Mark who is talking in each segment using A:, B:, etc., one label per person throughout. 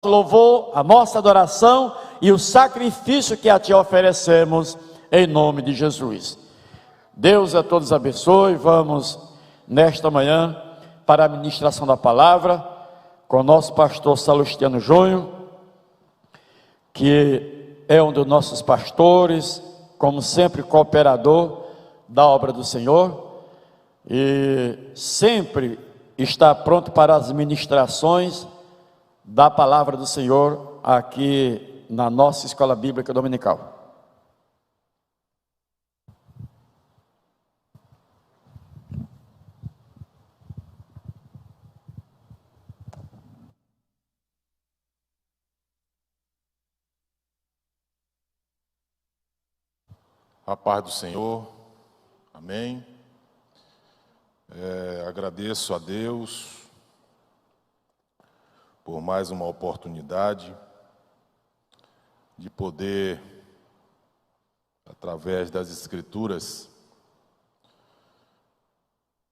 A: louvor, a nossa adoração e o sacrifício que a Ti oferecemos em nome de Jesus. Deus a todos abençoe. Vamos nesta manhã para a ministração da palavra com o nosso pastor Salustiano Júnior, que é um dos nossos pastores, como sempre cooperador da obra do Senhor e sempre está pronto para as ministrações da palavra do Senhor aqui na nossa Escola Bíblica Dominical.
B: A paz do Senhor, amém. Agradeço a Deus por mais uma oportunidade de poder, através das Escrituras,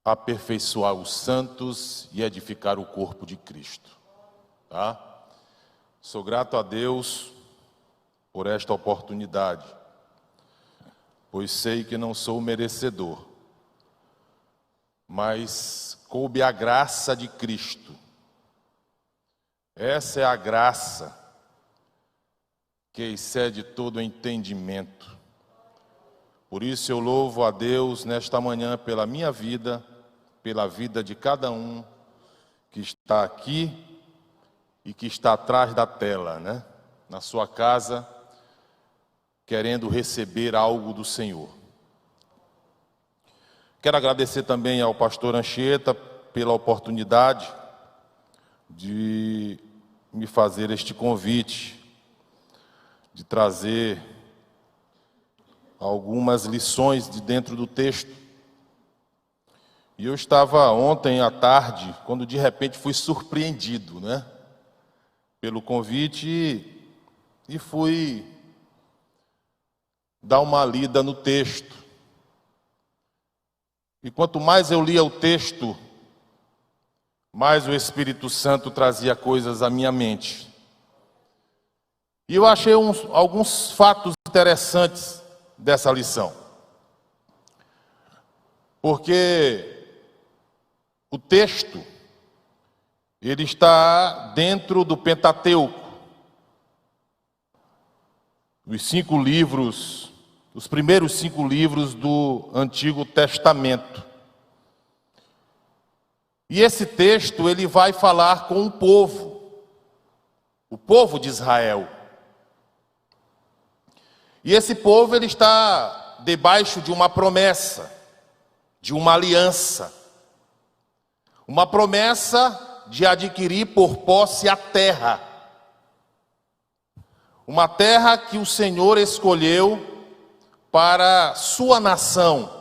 B: aperfeiçoar os santos e edificar o corpo de Cristo, tá? Sou grato a Deus por esta oportunidade, pois sei que não sou merecedor, mas coube a graça de Cristo. Essa é a graça que excede todo entendimento. Por isso eu louvo a Deus nesta manhã pela minha vida, pela vida de cada um que está aqui e que está atrás da tela, né? Na sua casa, querendo receber algo do Senhor. Quero agradecer também ao pastor Anchieta pela oportunidade de me fazer este convite, de trazer algumas lições de dentro do texto. E eu estava ontem à tarde, quando de repente fui surpreendido, né, pelo convite e fui dar uma lida no texto. E quanto mais eu lia o texto, mais o Espírito Santo trazia coisas à minha mente. E eu achei alguns fatos interessantes dessa lição. Porque o texto, ele está dentro do Pentateuco. Os 5 livros, os primeiros 5 livros do Antigo Testamento. E esse texto, ele vai falar com o povo de Israel. E esse povo, ele está debaixo de uma promessa, de uma aliança. Uma promessa de adquirir por posse a terra. Uma terra que o Senhor escolheu para sua nação.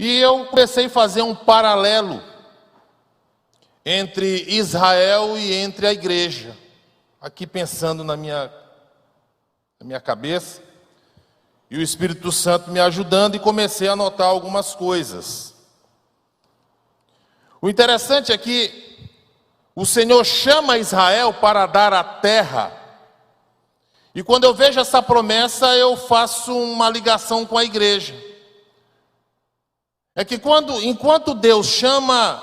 B: E eu comecei a fazer um paralelo entre Israel e entre a igreja. Aqui pensando na minha cabeça, e o Espírito Santo me ajudando, e comecei a anotar algumas coisas. O interessante é que o Senhor chama Israel para dar a terra. E quando eu vejo essa promessa, eu faço uma ligação com a igreja. É que enquanto Deus chama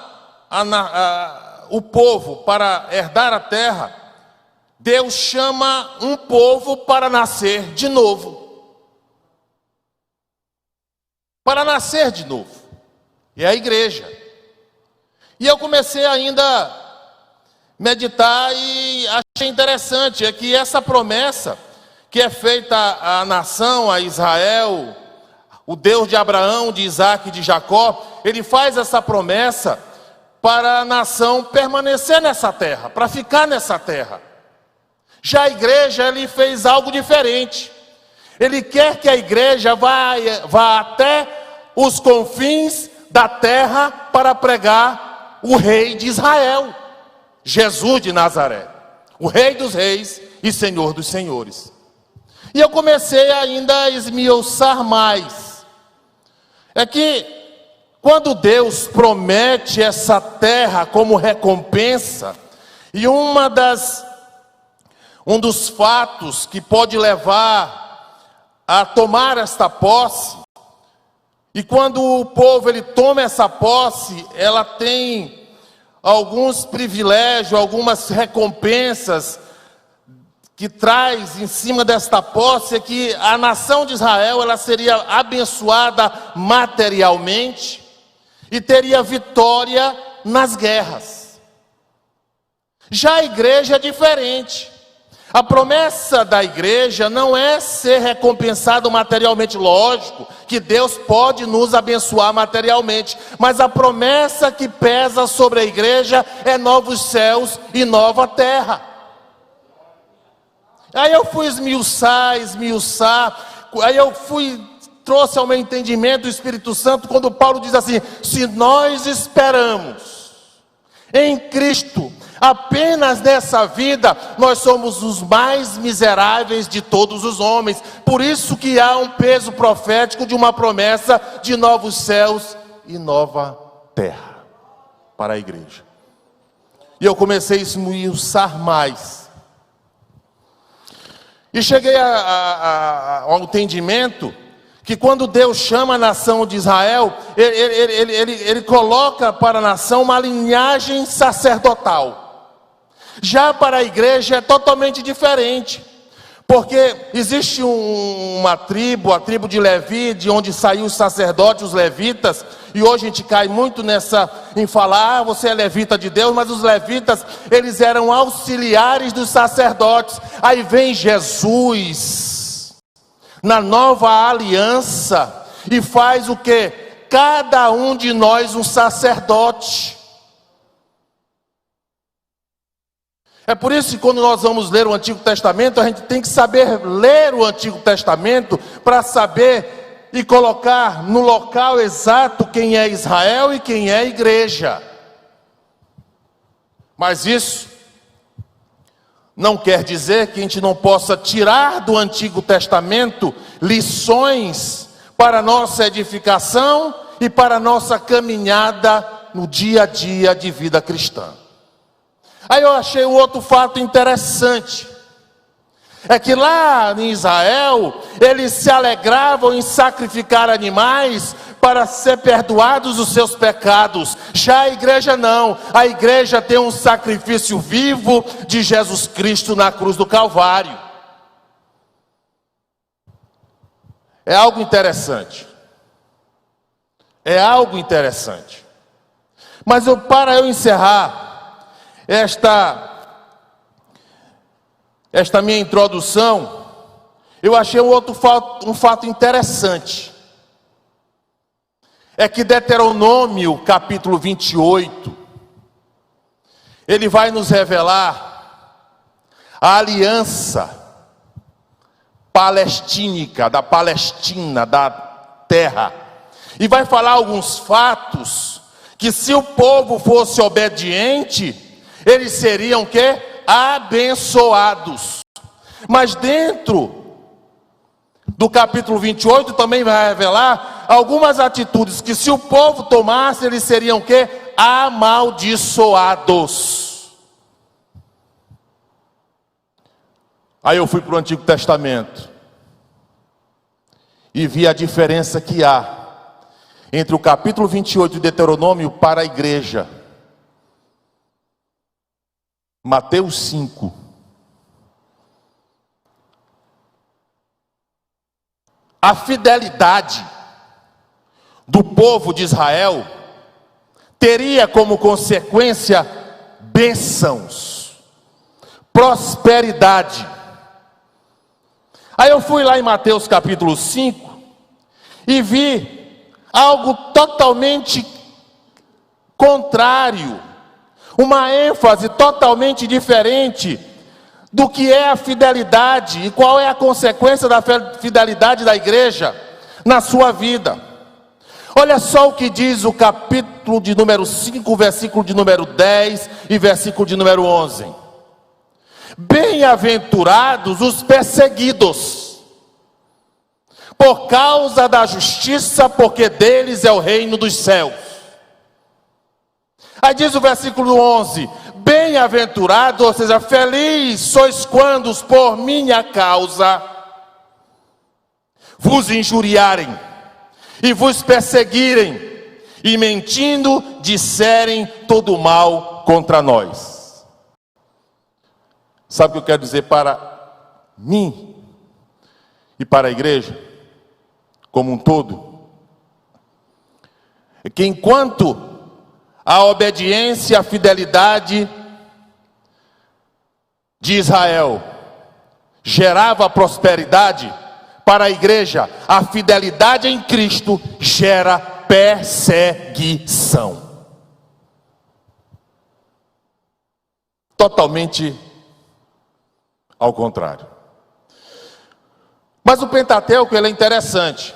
B: o povo para herdar a terra, Deus chama um povo para nascer de novo. Para nascer de novo. E é a igreja. E eu comecei ainda a meditar e achei interessante, é que essa promessa que é feita à nação, a Israel, o Deus de Abraão, de Isaac e de Jacó, ele faz essa promessa para a nação permanecer nessa terra, para ficar nessa terra. Já a igreja, ele fez algo diferente. Ele quer que a igreja vá até os confins da terra para pregar o rei de Israel, Jesus de Nazaré, o rei dos reis e senhor dos senhores. E eu comecei ainda a esmiuçar mais. É que quando Deus promete essa terra como recompensa, E um dos fatos que pode levar a tomar esta posse, e quando o povo ele toma essa posse, ela tem alguns privilégios, algumas recompensas que traz em cima desta posse, é que a nação de Israel ela seria abençoada materialmente e teria vitória nas guerras. Já a igreja é diferente. A promessa da igreja não é ser recompensado materialmente, lógico que Deus pode nos abençoar materialmente, mas a promessa que pesa sobre a igreja é novos céus e nova terra. Aí eu fui esmiuçar, aí eu trouxe ao meu entendimento o Espírito Santo, quando Paulo diz assim: se nós esperamos em Cristo apenas nessa vida, nós somos os mais miseráveis de todos os homens. Por isso que há um peso profético de uma promessa de novos céus e nova terra para a igreja. E eu comecei a esmiuçar mais. E cheguei ao entendimento que quando Deus chama a nação de Israel, ele coloca para a nação uma linhagem sacerdotal. Já para a igreja é totalmente diferente, porque existe uma tribo, a tribo de Levi, de onde saiu os sacerdotes, os levitas, e hoje a gente cai muito em falar, você é levita de Deus, mas os levitas, eles eram auxiliares dos sacerdotes. Aí vem Jesus, na nova aliança, e faz o quê? Cada um de nós um sacerdote. É por isso que quando nós vamos ler o Antigo Testamento, a gente tem que saber ler o Antigo Testamento para saber e colocar no local exato quem é Israel e quem é a igreja. Mas isso não quer dizer que a gente não possa tirar do Antigo Testamento lições para a nossa edificação e para a nossa caminhada no dia a dia de vida cristã. Aí eu achei um outro fato interessante, é que lá em Israel, eles se alegravam em sacrificar animais para ser perdoados os seus pecados. Já a igreja não, a igreja tem um sacrifício vivo de Jesus Cristo na cruz do Calvário. É algo interessante. É algo interessante. Mas para eu encerrar esta minha introdução, eu achei um fato interessante. É que Deuteronômio capítulo 28, ele vai nos revelar a aliança palestínica, da Palestina, da terra. E vai falar alguns fatos que, se o povo fosse obediente, eles seriam o quê? Abençoados. Mas dentro do capítulo 28 também vai revelar algumas atitudes que, se o povo tomasse, eles seriam o quê? Amaldiçoados. Aí eu fui para o Antigo Testamento e vi a diferença que há entre o capítulo 28 de Deuteronômio para a igreja. Mateus 5. A fidelidade do povo de Israel teria como consequência bênçãos, prosperidade. Aí eu fui lá em Mateus capítulo 5 e vi algo totalmente contrário. Uma ênfase totalmente diferente do que é a fidelidade e qual é a consequência da fidelidade da igreja na sua vida. Olha só o que diz o capítulo de número 5, versículo de número 10 e versículo de número 11. Bem-aventurados os perseguidos por causa da justiça, porque deles é o reino dos céus. Aí diz o versículo 11: bem-aventurado, ou seja, feliz sois quando por minha causa vos injuriarem e vos perseguirem, e mentindo disserem todo mal contra nós. Sabe o que eu quero dizer para mim e para a igreja como um todo? É que enquanto a obediência, a fidelidade de Israel gerava prosperidade, para a igreja, a fidelidade em Cristo gera perseguição. Totalmente ao contrário. Mas o Pentateuco, ele é interessante,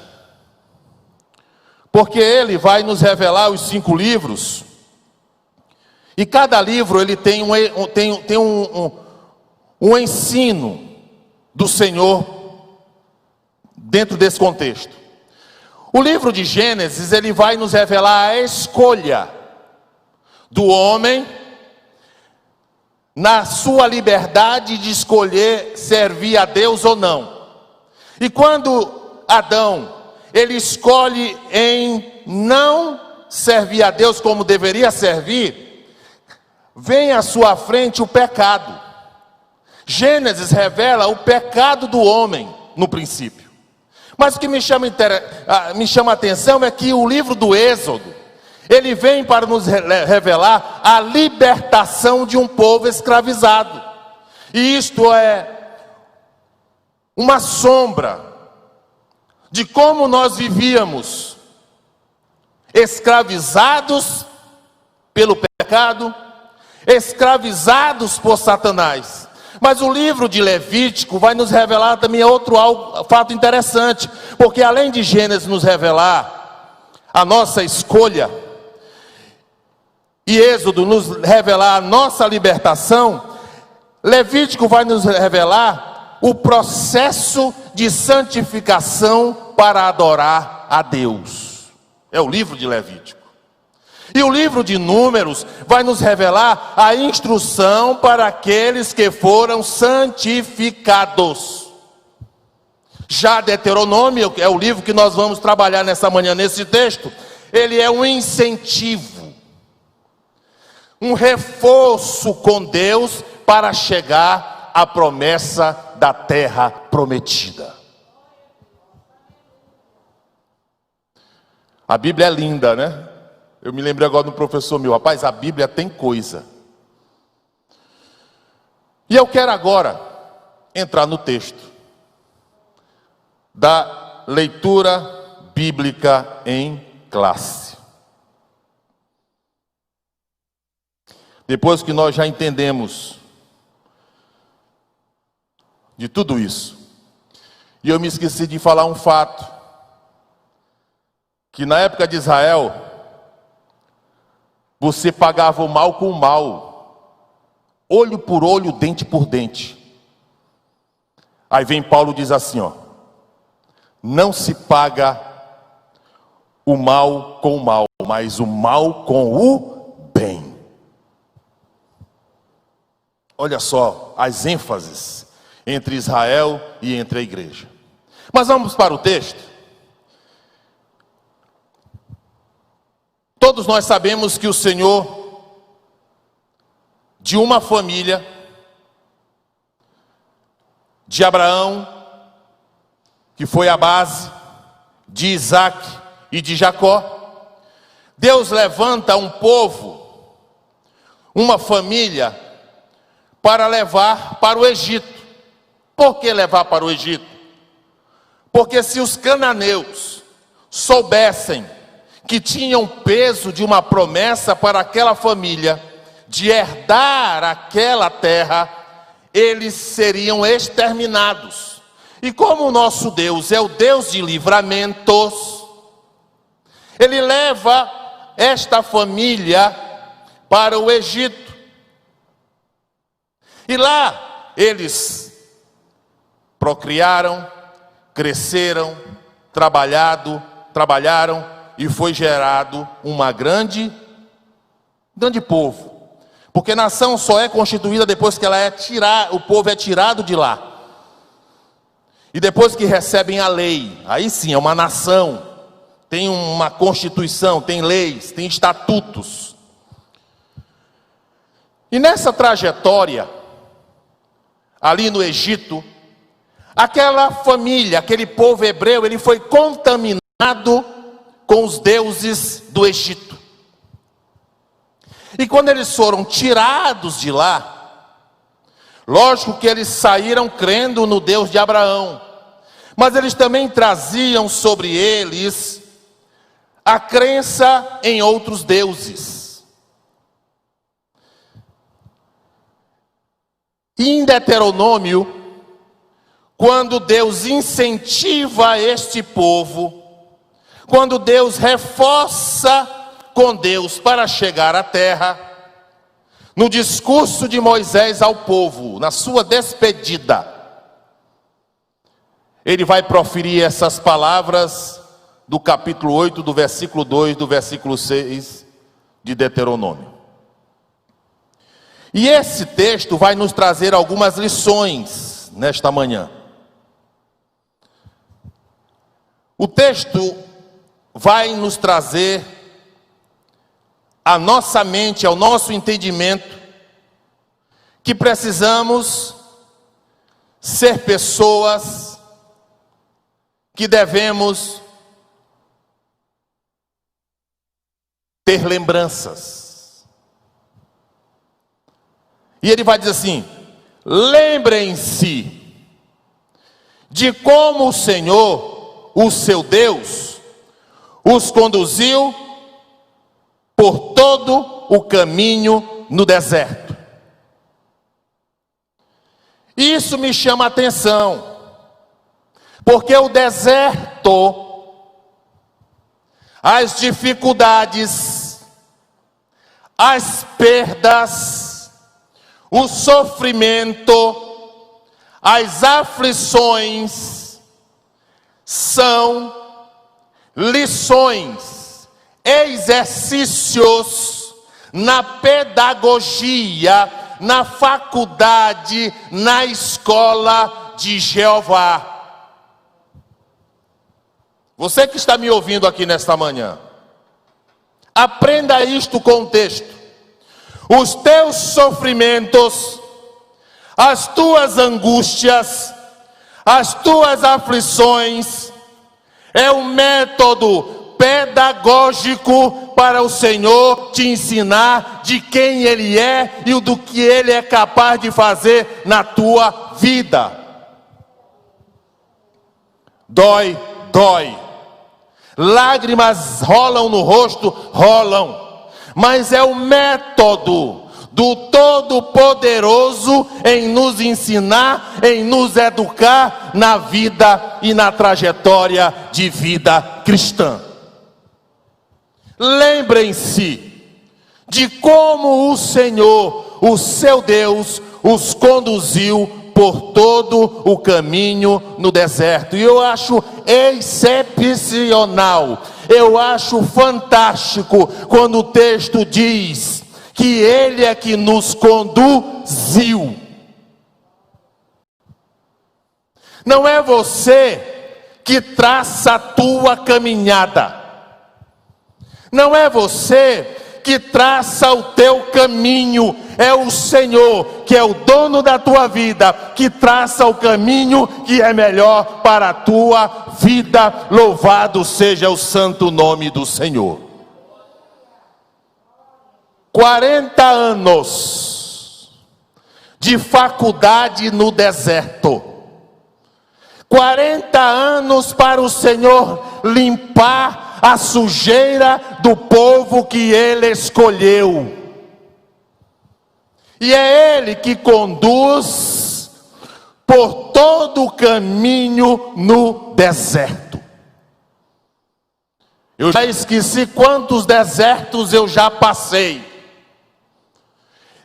B: porque ele vai nos revelar os 5 livros, e cada livro ele tem um ensino do Senhor dentro desse contexto. O livro de Gênesis, ele vai nos revelar a escolha do homem na sua liberdade de escolher servir a Deus ou não. E quando Adão, ele escolhe em não servir a Deus como deveria servir, vem à sua frente o pecado. Gênesis revela o pecado do homem no princípio. Mas o que me chama a atenção é que o livro do Êxodo, ele vem para nos revelar a libertação de um povo escravizado. E isto é uma sombra de como nós vivíamos, escravizados pelo pecado, escravizados por Satanás. Mas o livro de Levítico vai nos revelar também outro fato interessante, porque além de Gênesis nos revelar a nossa escolha, e Êxodo nos revelar a nossa libertação, Levítico vai nos revelar o processo de santificação para adorar a Deus. É o livro de Levítico. E o livro de Números vai nos revelar a instrução para aqueles que foram santificados. Já Deuteronômio, é o livro que nós vamos trabalhar nessa manhã nesse texto, ele é um incentivo, um reforço com Deus para chegar à promessa da terra prometida. A Bíblia é linda, né? Eu me lembrei agora do professor meu, rapaz, a Bíblia tem coisa. E eu quero agora entrar no texto da leitura bíblica em classe. Depois que nós já entendemos de tudo isso, e eu me esqueci de falar um fato, que na época de Israel, você pagava o mal com o mal, olho por olho, dente por dente. Aí vem Paulo e diz assim, ó: não se paga o mal com o mal, mas o mal com o bem. Olha só as ênfases entre Israel e entre a igreja. Mas vamos para o texto. Todos nós sabemos que o Senhor, de uma família, de Abraão, que foi a base, de Isaac e de Jacó, Deus levanta um povo, uma família, para levar para o Egito. Por que levar para o Egito? Porque se os cananeus soubessem que tinham peso de uma promessa para aquela família, de herdar aquela terra, eles seriam exterminados. E como o nosso Deus é o Deus de livramentos, Ele leva esta família para o Egito. E lá eles procriaram, cresceram, trabalharam, e foi gerado uma grande grande povo. Porque nação só é constituída depois que o povo é tirado de lá. E depois que recebem a lei, aí sim é uma nação. Tem uma constituição, tem leis, tem estatutos. E nessa trajetória, ali no Egito, aquela família, aquele povo hebreu, ele foi contaminado com os deuses do Egito. E quando eles foram tirados de lá, lógico que eles saíram crendo no Deus de Abraão, mas eles também traziam sobre eles a crença em outros deuses. E em Deuteronômio, quando Deus incentiva este povo, quando Deus reforça com Deus para chegar à terra, no discurso de Moisés ao povo, na sua despedida, ele vai proferir essas palavras do capítulo 8, do versículo 2, do versículo 6 de Deuteronômio. E esse texto vai nos trazer algumas lições nesta manhã. O texto vai nos trazer à nossa mente, ao nosso entendimento, que precisamos ser pessoas que devemos ter lembranças. E ele vai dizer assim: lembrem-se de como o Senhor, o seu Deus, os conduziu por todo o caminho no deserto. Isso me chama a atenção, porque o deserto, as dificuldades, as perdas, o sofrimento, as aflições, são lições, exercícios na pedagogia, na faculdade, na escola de Jeová. Você que está me ouvindo aqui nesta manhã, aprenda isto com o texto. Os teus sofrimentos, as tuas angústias, as tuas aflições, é um método pedagógico para o Senhor te ensinar de quem Ele é e do que Ele é capaz de fazer na tua vida. Dói, dói. Lágrimas rolam no rosto, rolam. Mas é o método do Todo-Poderoso em nos ensinar, em nos educar na vida e na trajetória de vida cristã. Lembrem-se de como o Senhor, o seu Deus, os conduziu por todo o caminho no deserto. E eu acho excepcional, eu acho fantástico quando o texto diz que Ele é que nos conduziu. Não é você que traça a tua caminhada. Não é você que traça o teu caminho. É o Senhor, que é o dono da tua vida, que traça o caminho que é melhor para a tua vida. Louvado seja o santo nome do Senhor. 40 anos de faculdade no deserto. 40 anos para o Senhor limpar a sujeira do povo que Ele escolheu. E é Ele que conduz por todo o caminho no deserto. Eu já esqueci quantos desertos eu já passei.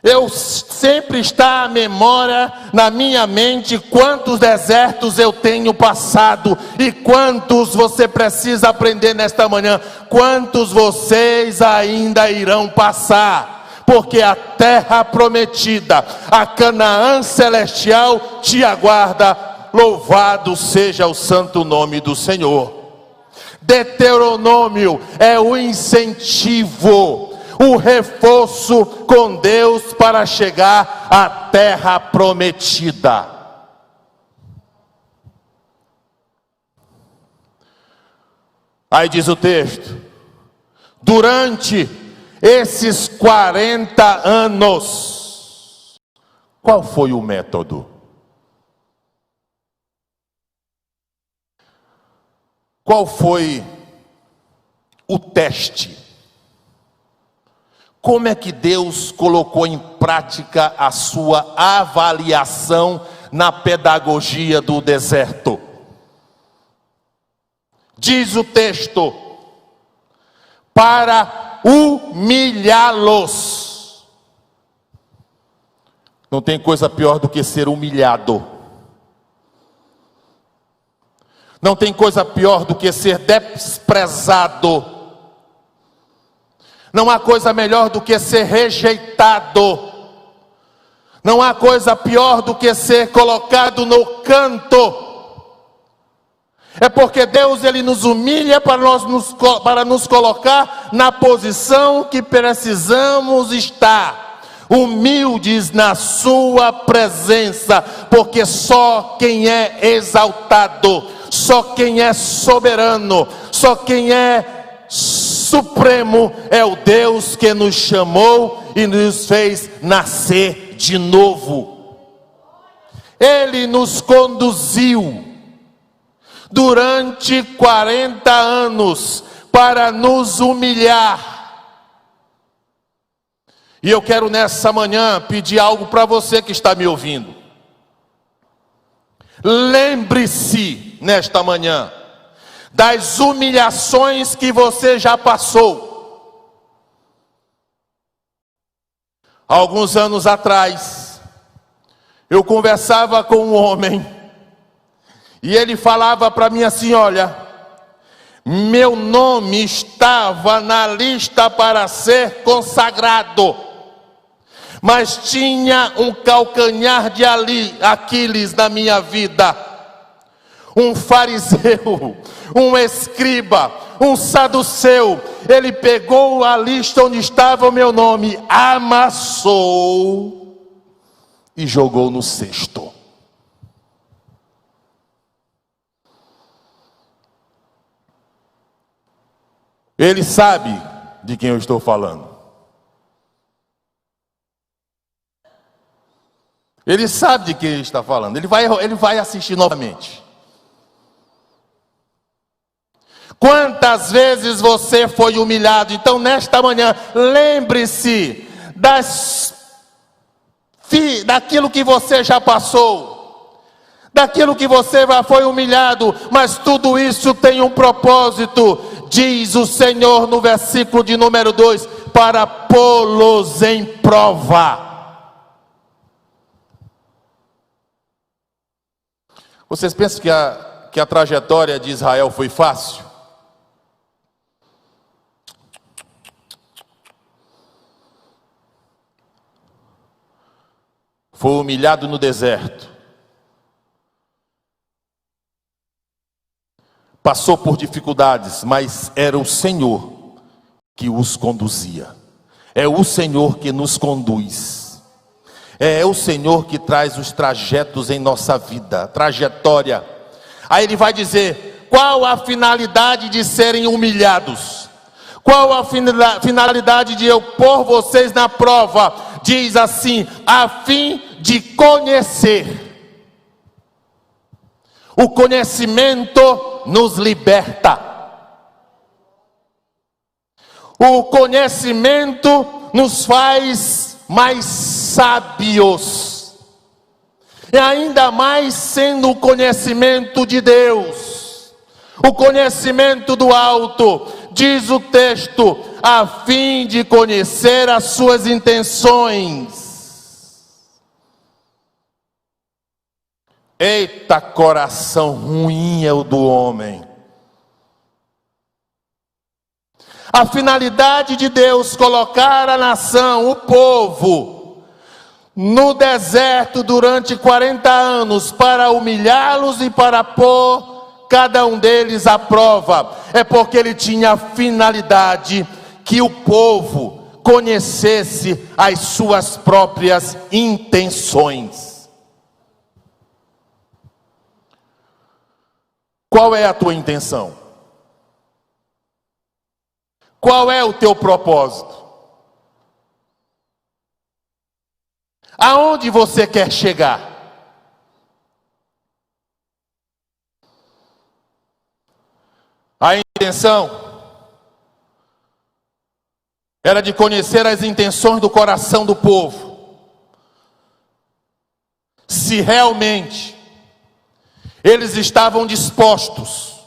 B: Eu sempre está à memória, na minha mente, quantos desertos eu tenho passado. E quantos você precisa aprender nesta manhã. Quantos vocês ainda irão passar. porque a terra prometida, a Canaã celestial te aguarda. Louvado seja o santo nome do Senhor. Deuteronômio é o incentivo, o reforço com Deus para chegar à terra prometida. Aí diz o texto: durante esses 40 anos, qual foi o método? Qual foi o teste? Como é que Deus colocou em prática a sua avaliação na pedagogia do deserto? Diz o texto: para humilhá-los. Não tem coisa pior do que ser humilhado. Não tem coisa pior do que ser desprezado. Não há coisa melhor do que ser rejeitado. Não há coisa pior do que ser colocado no canto. É porque Deus, Ele nos humilha para nos colocar na posição que precisamos estar, humildes na sua presença, porque só quem é exaltado, só quem é soberano, só quem é supremo é o Deus que nos chamou e nos fez nascer de novo. Ele nos conduziu durante 40 anos para nos humilhar. E eu quero nessa manhã pedir algo para você que está me ouvindo. Lembre-se nesta manhã das humilhações que você já passou. Há alguns anos atrás, eu conversava com um homem e ele falava para mim assim: olha, meu nome estava na lista para ser consagrado, mas tinha um calcanhar de Aquiles na minha vida. Um fariseu, um escriba, um saduceu, ele pegou a lista onde estava o meu nome, amassou e jogou no cesto. Ele sabe de quem eu estou falando. Ele sabe de quem ele está falando. Ele vai assistir novamente. Quantas vezes você foi humilhado? Então nesta manhã, lembre-se daquilo que você já passou, daquilo que você já foi humilhado, mas tudo isso tem um propósito, diz o Senhor no versículo de número 2, para pô-los em prova. Vocês pensam que a trajetória de Israel foi fácil? Foi humilhado no deserto. Passou por dificuldades, mas era o Senhor que os conduzia. É o Senhor que nos conduz. É o Senhor que traz os trajetos em nossa vida, trajetória. Aí ele vai dizer: qual a finalidade de serem humilhados? Qual a finalidade de eu pôr vocês na prova? Diz assim: a fim de conhecer. O conhecimento nos liberta. O conhecimento nos faz mais sábios. E ainda mais sendo o conhecimento de Deus, o conhecimento do alto. Diz o texto: a fim de conhecer as suas intenções. Eita, coração ruim é o do homem. A finalidade de Deus colocar a nação, o povo, no deserto durante 40 anos para humilhá-los e para pôr cada um deles à prova, é porque ele tinha a finalidade que o povo conhecesse as suas próprias intenções. Qual é a tua intenção? Qual é o teu propósito? Aonde você quer chegar? A intenção era de conhecer as intenções do coração do povo. Se realmente eles estavam dispostos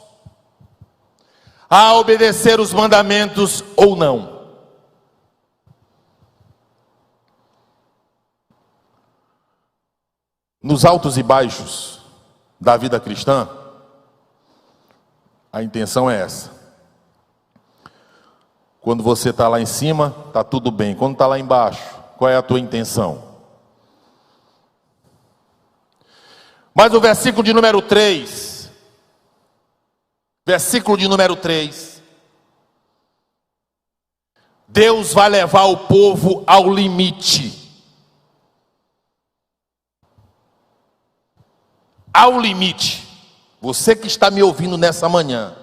B: a obedecer os mandamentos ou não. Nos altos e baixos da vida cristã, a intenção é essa. Quando você está lá em cima, está tudo bem. Quando está lá embaixo, qual é a tua intenção? Mas o versículo de número 3, Deus vai levar o povo ao limite. Ao limite. Você que está me ouvindo nessa manhã,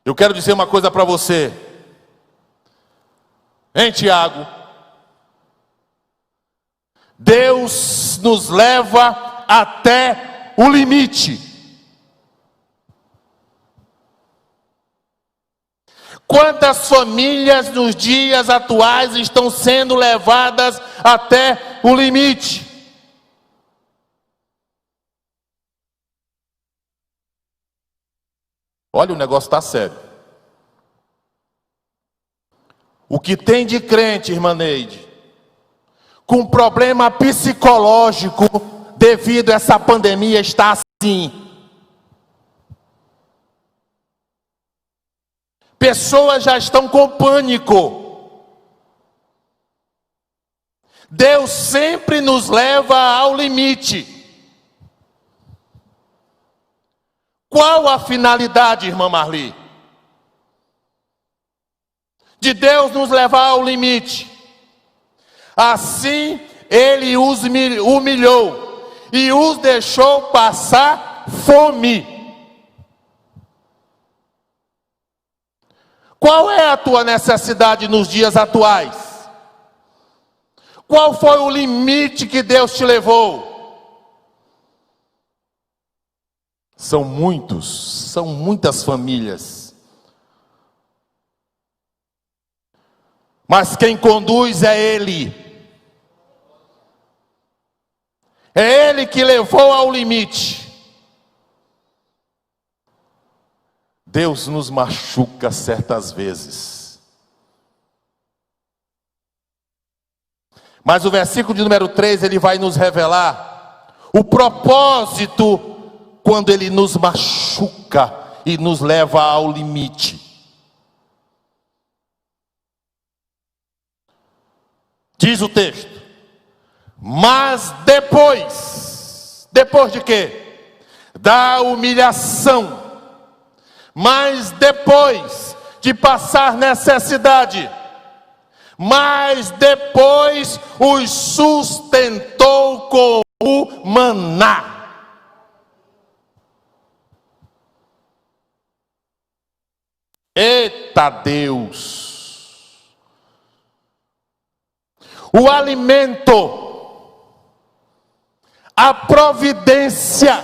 B: eu quero dizer uma coisa para você. Em Tiago, Deus nos leva até o limite. Quantas famílias nos dias atuais estão sendo levadas até o limite? Olha, o negócio está sério. O que tem de crente, irmã Neide, com problema psicológico devido a essa pandemia está assim. Pessoas já estão com pânico. Deus sempre nos leva ao limite. Qual a finalidade, irmã Marli? De Deus nos levar ao limite. Assim ele os humilhou e os deixou passar fome. Qual é a tua necessidade nos dias atuais? Qual foi o limite que Deus te levou? São muitas famílias. Mas quem conduz é Ele. É Ele que levou ao limite. Deus nos machuca certas vezes. Mas o versículo de número 3, ele vai nos revelar o propósito quando Ele nos machuca e nos leva ao limite. Diz o texto: mas depois de quê? Da humilhação, mas depois de passar necessidade, mas depois os sustentou com o maná. Eita Deus! O alimento, a providência,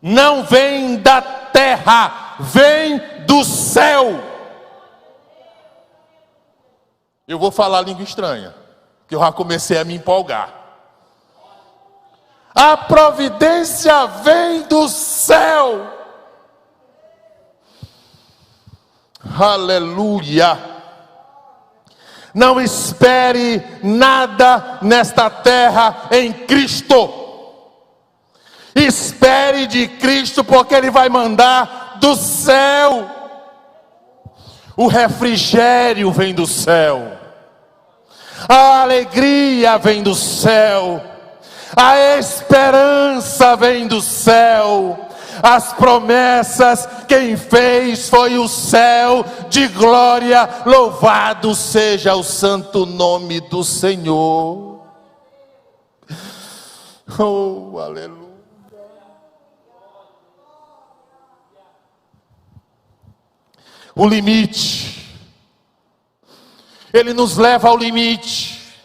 B: não vem da terra, vem do céu. Eu vou falar língua estranha, que eu já comecei a me empolgar. A providência vem do céu. Aleluia. Não espere nada nesta terra em Cristo. Espere de Cristo, porque Ele vai mandar do céu. O refrigério vem do céu. A alegria vem do céu. A esperança vem do céu. As promessas quem fez foi o céu de glória. Louvado seja o santo nome do Senhor. Oh, aleluia. O limite, ele nos leva ao limite,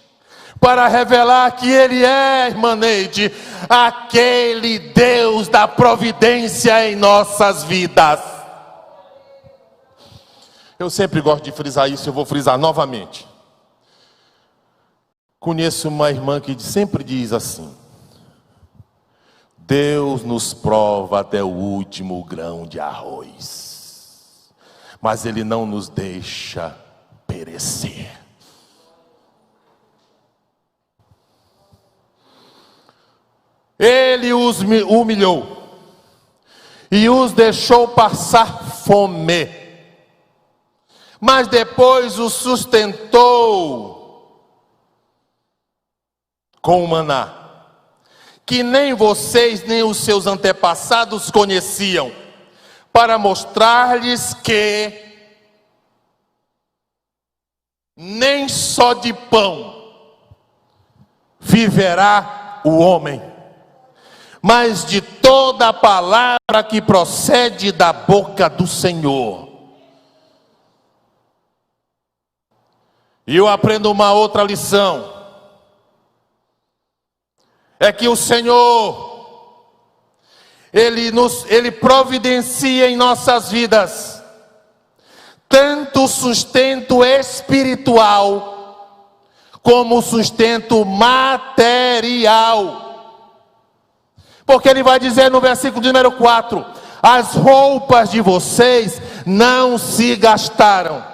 B: para revelar que Ele é, irmã Neide, aquele Deus da providência em nossas vidas. Eu sempre gosto de frisar isso, eu vou frisar novamente. Conheço uma irmã que sempre diz assim: Deus nos prova até o último grão de arroz, mas Ele não nos deixa perecer. Ele os humilhou e os deixou passar fome, mas depois os sustentou com o maná, que nem vocês nem os seus antepassados conheciam, para mostrar-lhes que nem só de pão viverá o homem, mas de toda a palavra que procede da boca do Senhor. E eu aprendo uma outra lição, é que o Senhor, Ele providencia em nossas vidas tanto sustento espiritual como sustento material. Porque Ele vai dizer no versículo de número 4: as roupas de vocês não se gastaram,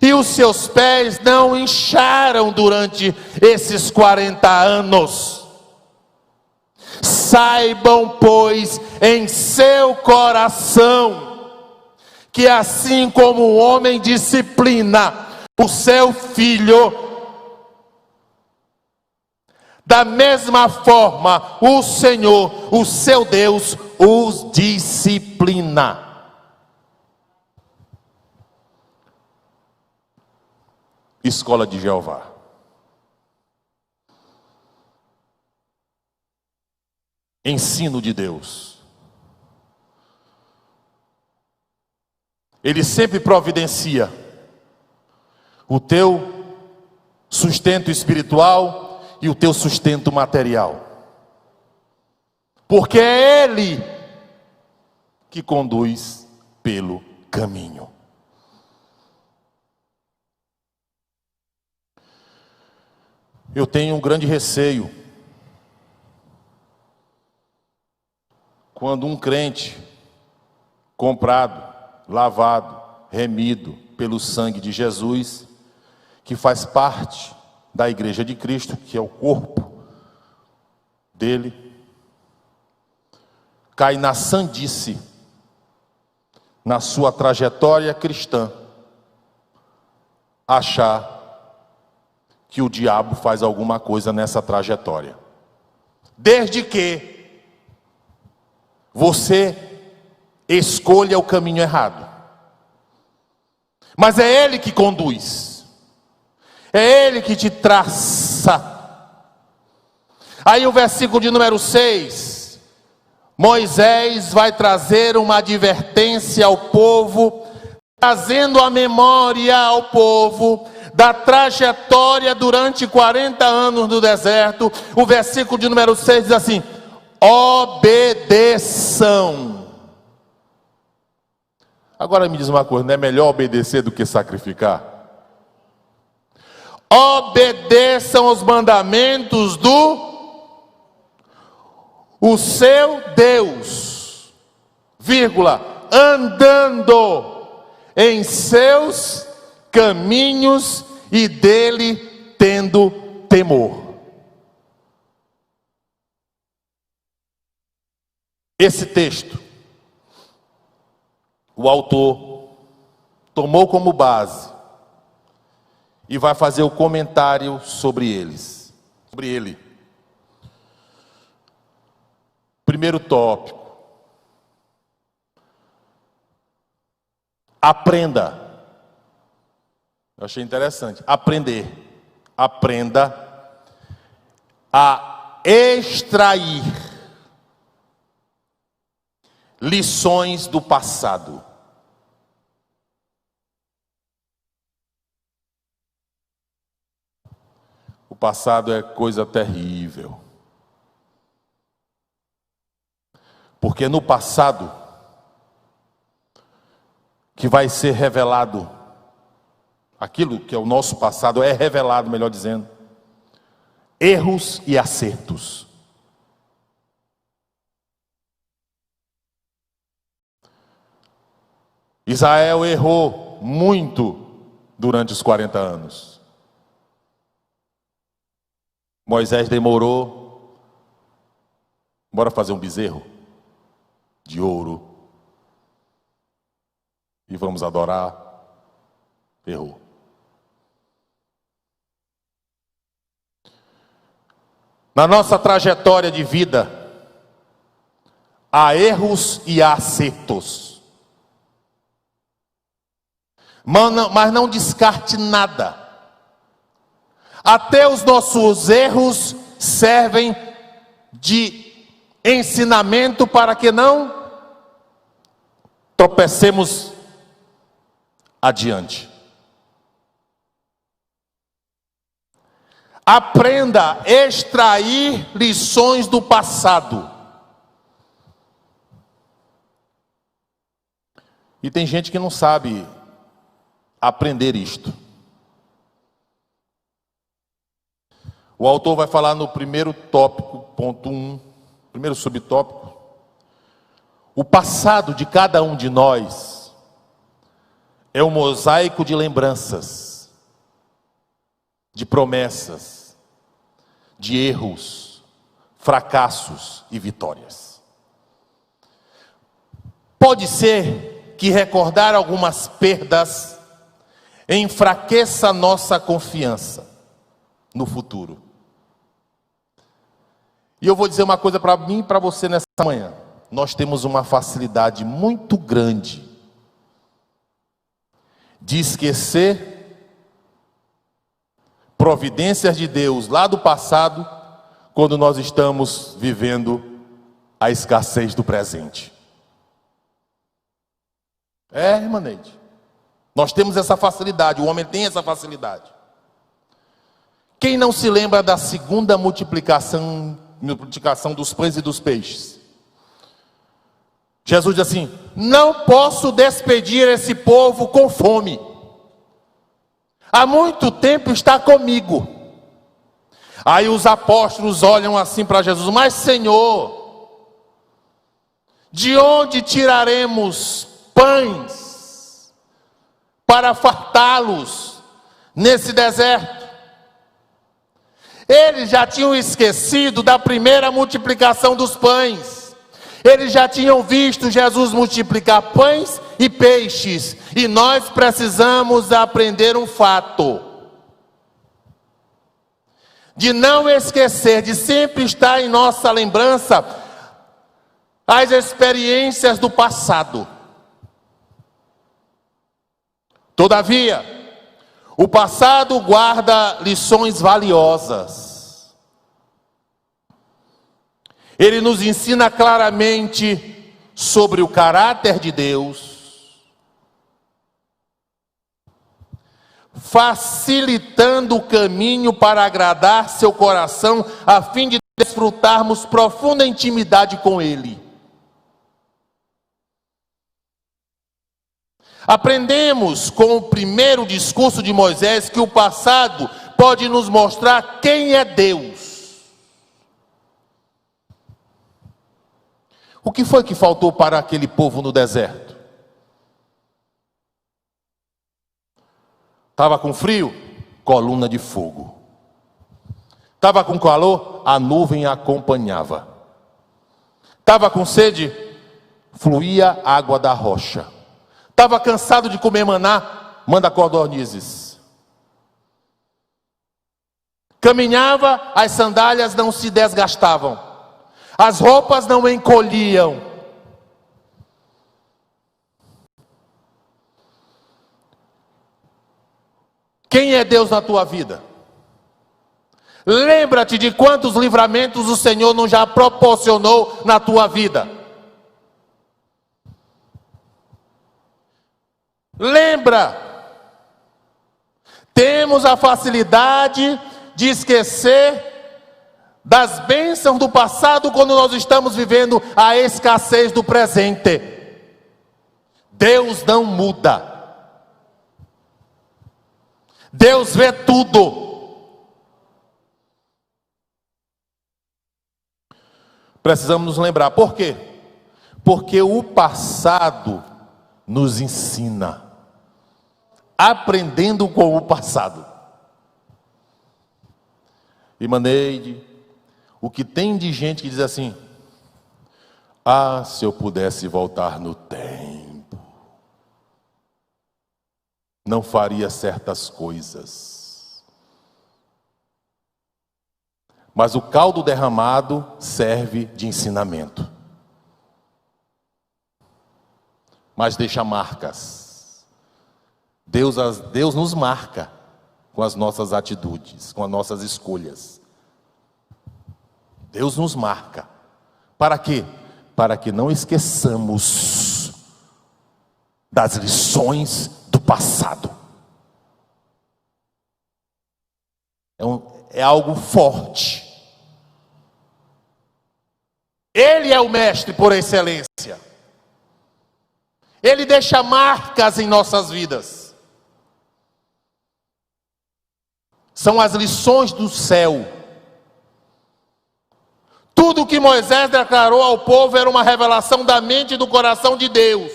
B: e os seus pés não incharam durante esses 40 anos. Saibam, pois, em seu coração, que assim como o homem disciplina o seu filho, da mesma forma o Senhor, o seu Deus, os disciplina. Escola de Jeová. Ensino de Deus. Ele sempre providencia o teu sustento espiritual e o teu sustento material, porque é Ele que conduz pelo caminho. Eu tenho um grande receio quando um crente comprado, lavado, remido pelo sangue de Jesus, que faz parte da igreja de Cristo, que é o corpo dele, cai na sandice, na sua trajetória cristã, achar que o diabo faz alguma coisa nessa trajetória, desde que você escolha o caminho errado. Mas é Ele que conduz, é Ele que te traça. Aí o versículo de número 6, Moisés vai trazer uma advertência ao povo, trazendo a memória ao povo da trajetória durante 40 anos no deserto. O versículo de número 6 diz assim: obedeçam. Agora me diz uma coisa, não é melhor obedecer do que sacrificar? Obedeçam os mandamentos o seu Deus, vírgula, andando em seus caminhos e dele tendo temor. Esse texto, o autor tomou como base e vai fazer o comentário sobre eles, sobre ele. Primeiro tópico: aprenda. Eu achei interessante. Aprender. Aprenda a extrair lições do passado. O passado é coisa terrível. Porque no passado que vai ser revelado, aquilo que é o nosso passado é revelado, melhor dizendo, erros e acertos. Israel errou muito durante os 40 anos. Moisés demorou. Bora fazer um bezerro de ouro e vamos adorar. Errou. Na nossa trajetória de vida, há erros e há acertos. Mas não descarte nada. Até os nossos erros servem de ensinamento para que não tropecemos adiante. Aprenda a extrair lições do passado. E tem gente que não sabe aprender isto. O autor vai falar no primeiro tópico, ponto 1, primeiro subtópico. O passado de cada um de nós é um mosaico de lembranças, de promessas, de erros, fracassos e vitórias. Pode ser que recordar algumas perdas enfraqueça nossa confiança no futuro. E eu vou dizer uma coisa para mim e para você nessa manhã. Nós temos uma facilidade muito grande de esquecer providências de Deus lá do passado, quando nós estamos vivendo a escassez do presente. Irmã Neide, nós temos essa facilidade, o homem tem essa facilidade. Quem não se lembra da segunda multiplicação dos pães e dos peixes? Jesus diz assim: não posso despedir esse povo com fome. Há muito tempo está comigo. Aí os apóstolos olham assim para Jesus: mas Senhor, de onde tiraremos pães para fartá-los nesse deserto? Eles já tinham esquecido da primeira multiplicação dos pães. Eles já tinham visto Jesus multiplicar pães e peixes. E nós precisamos aprender um fato: de não esquecer, de sempre estar em nossa lembrança as experiências do passado. Todavia, o passado guarda lições valiosas. Ele nos ensina claramente sobre o caráter de Deus, facilitando o caminho para agradar seu coração, a fim de desfrutarmos profunda intimidade com Ele. Aprendemos com o primeiro discurso de Moisés que o passado pode nos mostrar quem é Deus. O que foi que faltou para aquele povo no deserto? Estava com frio? Coluna de fogo. Estava com calor? A nuvem acompanhava. Estava com sede? Fluía água da rocha. Estava cansado de comer maná, manda codornizes. Caminhava, as sandálias não se desgastavam, as roupas não encolhiam. Quem é Deus na tua vida? Lembra-te de quantos livramentos o Senhor não já proporcionou na tua vida. Lembra. Temos a facilidade de esquecer das bênçãos do passado quando nós estamos vivendo a escassez do presente. Deus não muda. Deus vê tudo. Precisamos nos lembrar. Por quê? Porque o passado nos ensina. Aprendendo com o passado. Irmã Neide, o que tem de gente que diz assim: ah, se eu pudesse voltar no tempo, não faria certas coisas. Mas o caldo derramado serve de ensinamento. Mas deixa marcas. Deus nos marca com as nossas atitudes, com as nossas escolhas. Deus nos marca. Para quê? Para que não esqueçamos das lições do passado. É algo forte. Ele é o mestre por excelência. Ele deixa marcas em nossas vidas. São as lições do céu. Tudo que Moisés declarou ao povo era uma revelação da mente e do coração de Deus.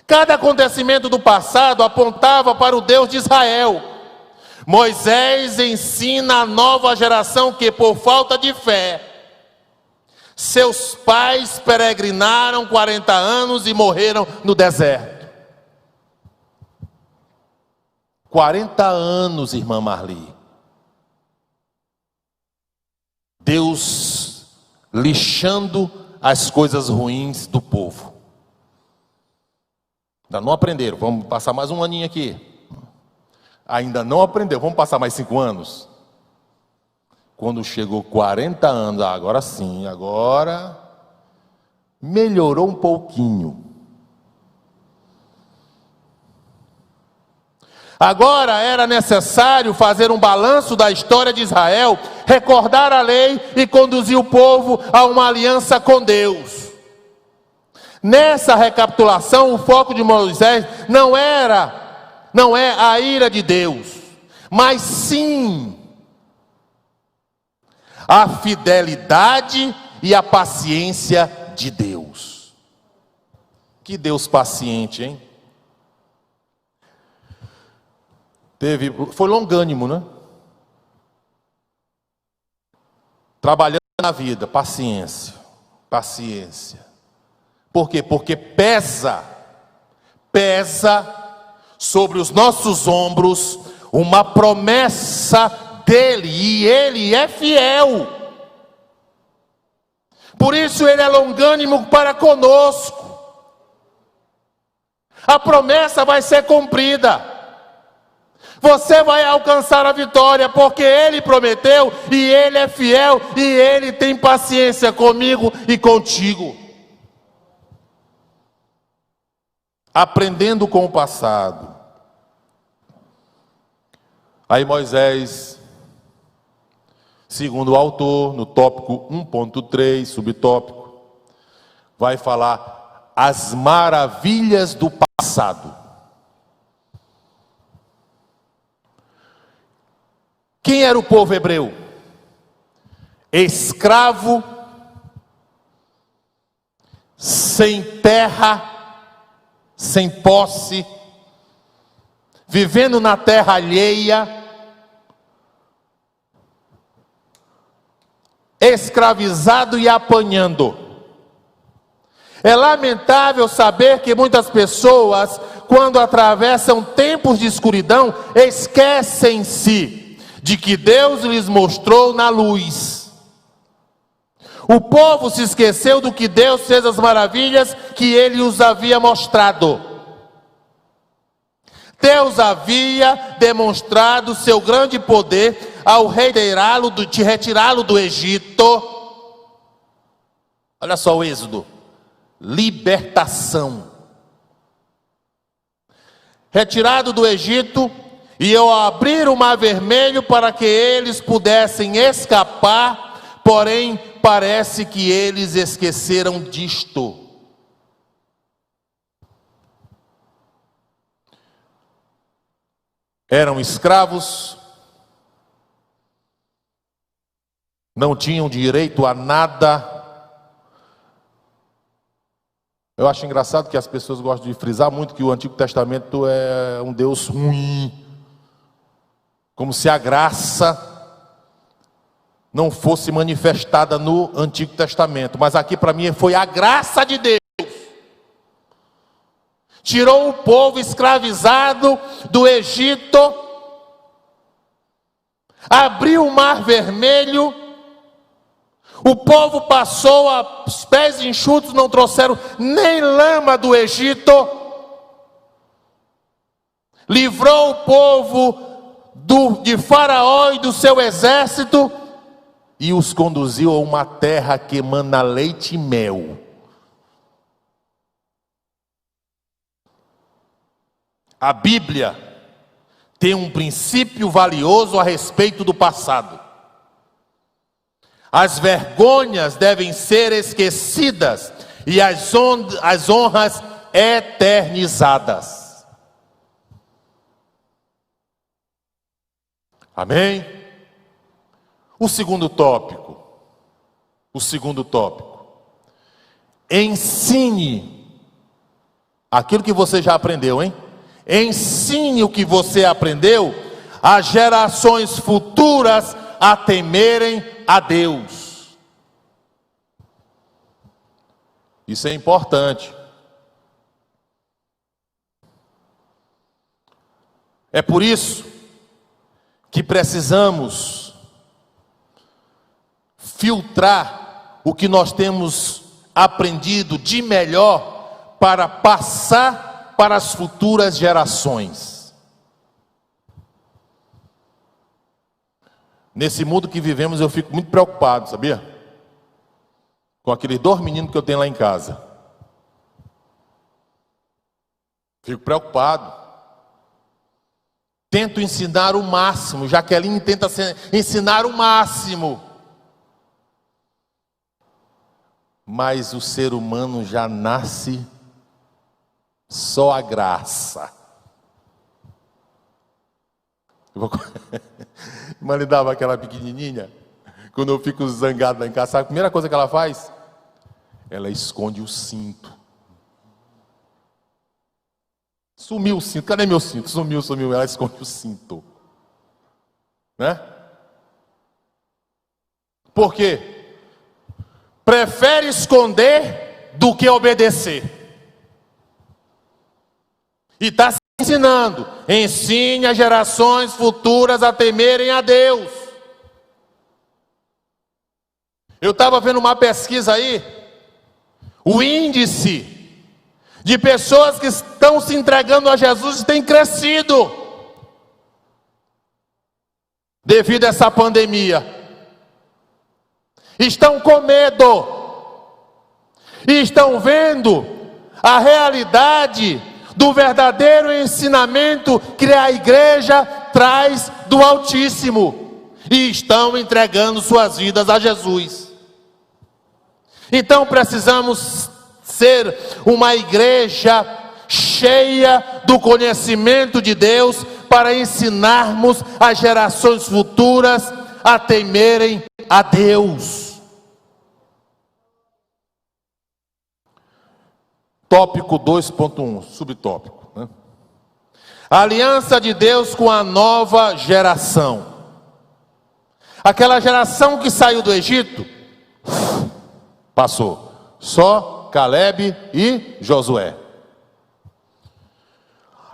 B: Cada acontecimento do passado apontava para o Deus de Israel. Moisés ensina a nova geração que, por falta de fé, seus pais peregrinaram 40 anos e morreram no deserto. 40 anos, irmã Marli. Deus lixando as coisas ruins do povo. Ainda não aprenderam, vamos passar mais um aninho aqui. Ainda não aprendeu, vamos passar mais 5 anos. Quando chegou 40 anos, agora sim, agora melhorou um pouquinho. Agora era necessário fazer um balanço da história de Israel, recordar a lei e conduzir o povo a uma aliança com Deus. Nessa recapitulação, o foco de Moisés não é a ira de Deus, mas sim a fidelidade e a paciência de Deus. Que Deus paciente, hein? Foi longânimo, né? Trabalhando na vida, paciência. Por quê? Porque pesa sobre os nossos ombros uma promessa dele, e ele é fiel. Por isso ele é longânimo para conosco. A promessa vai ser cumprida. Você vai alcançar a vitória, porque ele prometeu, e ele é fiel, e ele tem paciência comigo e contigo. Aprendendo com o passado. Aí Moisés, segundo o autor, no tópico 1.3, subtópico, vai falar as maravilhas do passado. Quem era o povo hebreu? Escravo, sem terra, sem posse, vivendo na terra alheia, escravizado e apanhando. É lamentável saber que muitas pessoas, quando atravessam tempos de escuridão, esquecem-se de que Deus lhes mostrou na luz. O povo se esqueceu do que Deus fez, as maravilhas que Ele os havia mostrado. Deus havia demonstrado seu grande poder ao retirá-lo do Egito. Olha só o Êxodo. Libertação. Retirado do Egito, e eu abrir o mar vermelho para que eles pudessem escapar, porém parece que eles esqueceram disto. Eram escravos, não tinham direito a nada. Eu acho engraçado que as pessoas gostam de frisar muito que o Antigo Testamento é um Deus ruim, como se a graça não fosse manifestada no Antigo Testamento. Mas aqui para mim foi a graça de Deus. Tirou o povo escravizado do Egito, abriu o mar vermelho, o povo passou aos pés enxutos, não trouxeram nem lama do Egito, livrou o povo de Faraó e do seu exército, e os conduziu a uma terra que emana leite e mel. A Bíblia tem um princípio valioso a respeito do passado. As vergonhas devem ser esquecidas e as honras eternizadas. Amém? O segundo tópico. Ensine aquilo que você já aprendeu, hein? Ensine o que você aprendeu às gerações futuras a temerem a Deus. Isso é importante. É por isso que precisamos filtrar o que nós temos aprendido de melhor para passar para as futuras gerações. Nesse mundo que vivemos eu fico muito preocupado, sabia? Com aqueles 2 meninos que eu tenho lá em casa. Fico preocupado. Tento ensinar o máximo. Jaqueline tenta ensinar o máximo. Mas o ser humano já nasce só a graça. Mas dava aquela pequenininha. Quando eu fico zangado lá em casa, sabe a primeira coisa que ela faz? Ela esconde o cinto. Sumiu o cinto. Cadê meu cinto? Sumiu. Ela esconde o cinto. Né? Por quê? Prefere esconder do que obedecer. E está se ensinando. Ensine as gerações futuras a temerem a Deus. Eu estava vendo uma pesquisa aí. O índice de pessoas que estão se entregando a Jesus tem crescido. Devido a essa pandemia. Estão com medo. E estão vendo a realidade do verdadeiro ensinamento que a igreja traz do Altíssimo, e estão entregando suas vidas a Jesus. Então precisamos ser uma igreja cheia do conhecimento de Deus, para ensinarmos as gerações futuras a temerem a Deus. Tópico 2.1, subtópico, né? A aliança de Deus com a nova geração. Aquela geração que saiu do Egito, passou. Só Calebe e Josué.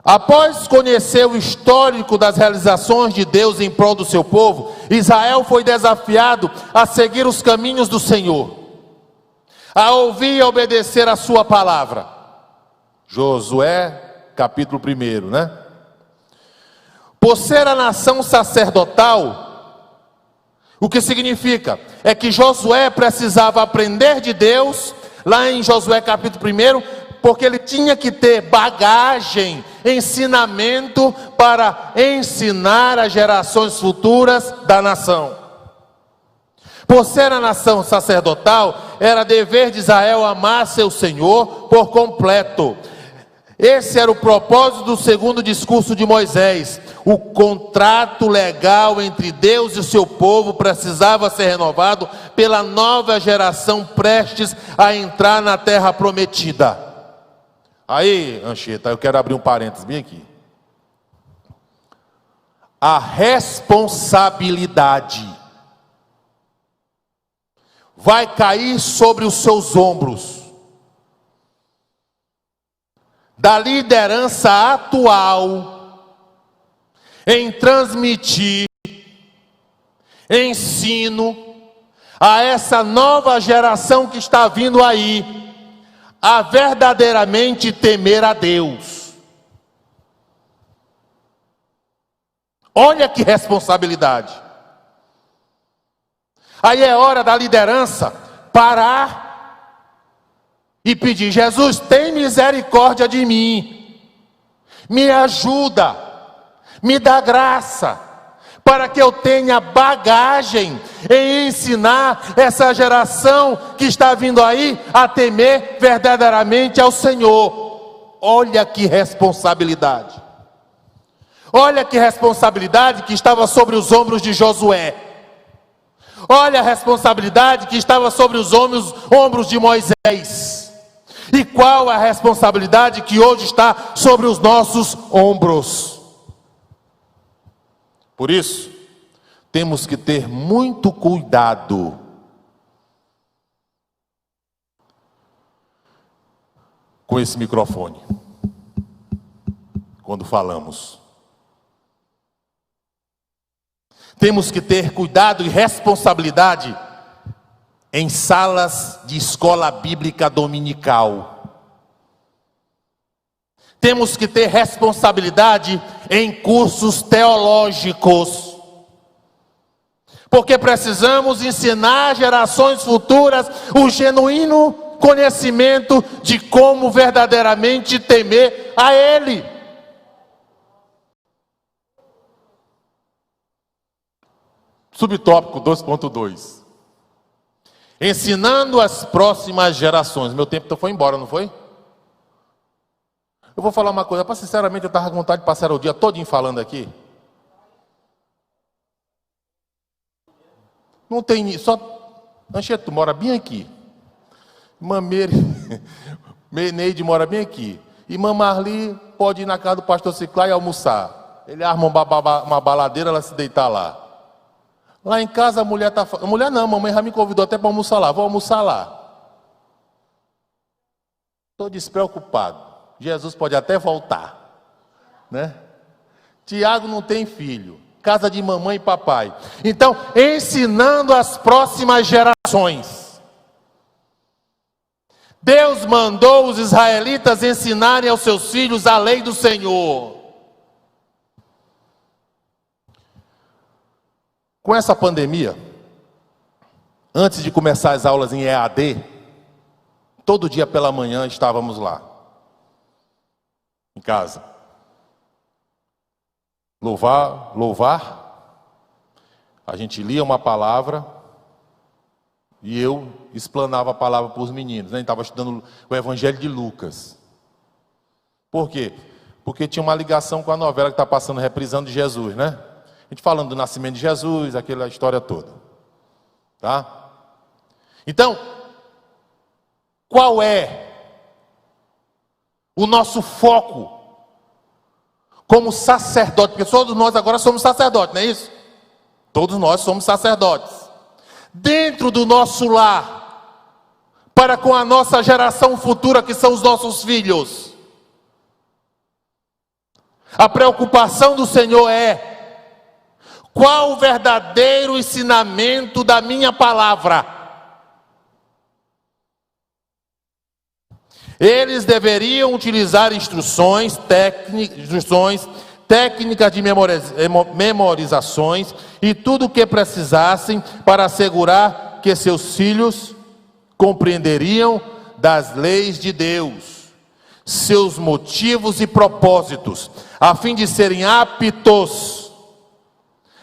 B: Após conhecer o histórico das realizações de Deus em prol do seu povo, Israel foi desafiado a seguir os caminhos do Senhor, a ouvir e obedecer a sua palavra. Josué, capítulo 1, né? Por ser a nação sacerdotal, o que significa? É que Josué precisava aprender de Deus, lá em Josué capítulo 1, porque ele tinha que ter bagagem, ensinamento para ensinar as gerações futuras da nação. Por ser a nação sacerdotal, era dever de Israel amar seu Senhor por completo. Esse era o propósito do segundo discurso de Moisés. O contrato legal entre Deus e o seu povo precisava ser renovado pela nova geração prestes a entrar na terra prometida. Aí, Anchieta, eu quero abrir um parênteses bem aqui. A responsabilidade vai cair sobre os seus ombros da liderança atual em transmitir ensino a essa nova geração que está vindo aí, a verdadeiramente temer a Deus. Olha que responsabilidade. Aí é hora da liderança parar e pedir: Jesus, tem misericórdia de mim, me ajuda, me dá graça, para que eu tenha bagagem em ensinar essa geração que está vindo aí a temer verdadeiramente ao Senhor. Olha que responsabilidade. Olha que responsabilidade que estava sobre os ombros de Josué. Olha a responsabilidade que estava sobre os ombros de Moisés. E qual a responsabilidade que hoje está sobre os nossos ombros? Por isso, temos que ter muito cuidado com esse microfone, quando falamos. Temos que ter cuidado e responsabilidade em salas de escola bíblica dominical. Temos que ter responsabilidade em cursos teológicos, porque precisamos ensinar às gerações futuras o genuíno conhecimento de como verdadeiramente temer a Ele. Subtópico 2.2: ensinando as próximas gerações. Meu tempo foi embora, não foi? Eu vou falar uma coisa, sinceramente eu estava com vontade de passar o dia todinho falando aqui. Não tem, só Anchieta, tu mora bem aqui. Meneide mora bem aqui. E Marli pode ir na casa do pastor Ciclá e almoçar. Ele arma uma baladeira, ela se deitar lá. Lá em casa a mulher está... Mulher não, mamãe já me convidou até para almoçar lá. Vou almoçar lá. Estou despreocupado. Jesus pode até voltar, né? Tiago não tem filho, casa de mamãe e papai. Então, ensinando as próximas gerações. Deus mandou os israelitas ensinarem aos seus filhos a lei do Senhor. Com essa pandemia, antes de começar as aulas em EAD, todo dia pela manhã estávamos lá, em casa. Louvar, a gente lia uma palavra e eu explanava a palavra para os meninos, né? A gente estava estudando o Evangelho de Lucas. Por quê? Porque tinha uma ligação com a novela que está passando, reprisando de Jesus, né? A gente falando do nascimento de Jesus, aquela história toda. Tá? Então, qual é o nosso foco como sacerdote? Porque todos nós agora somos sacerdotes, não é isso? Todos nós somos sacerdotes. Dentro do nosso lar, para com a nossa geração futura, que são os nossos filhos. A preocupação do Senhor é: qual o verdadeiro ensinamento da minha palavra? Eles deveriam utilizar instruções, técnicas de memorizações e tudo o que precisassem para assegurar que seus filhos compreenderiam das leis de Deus, seus motivos e propósitos, a fim de serem aptos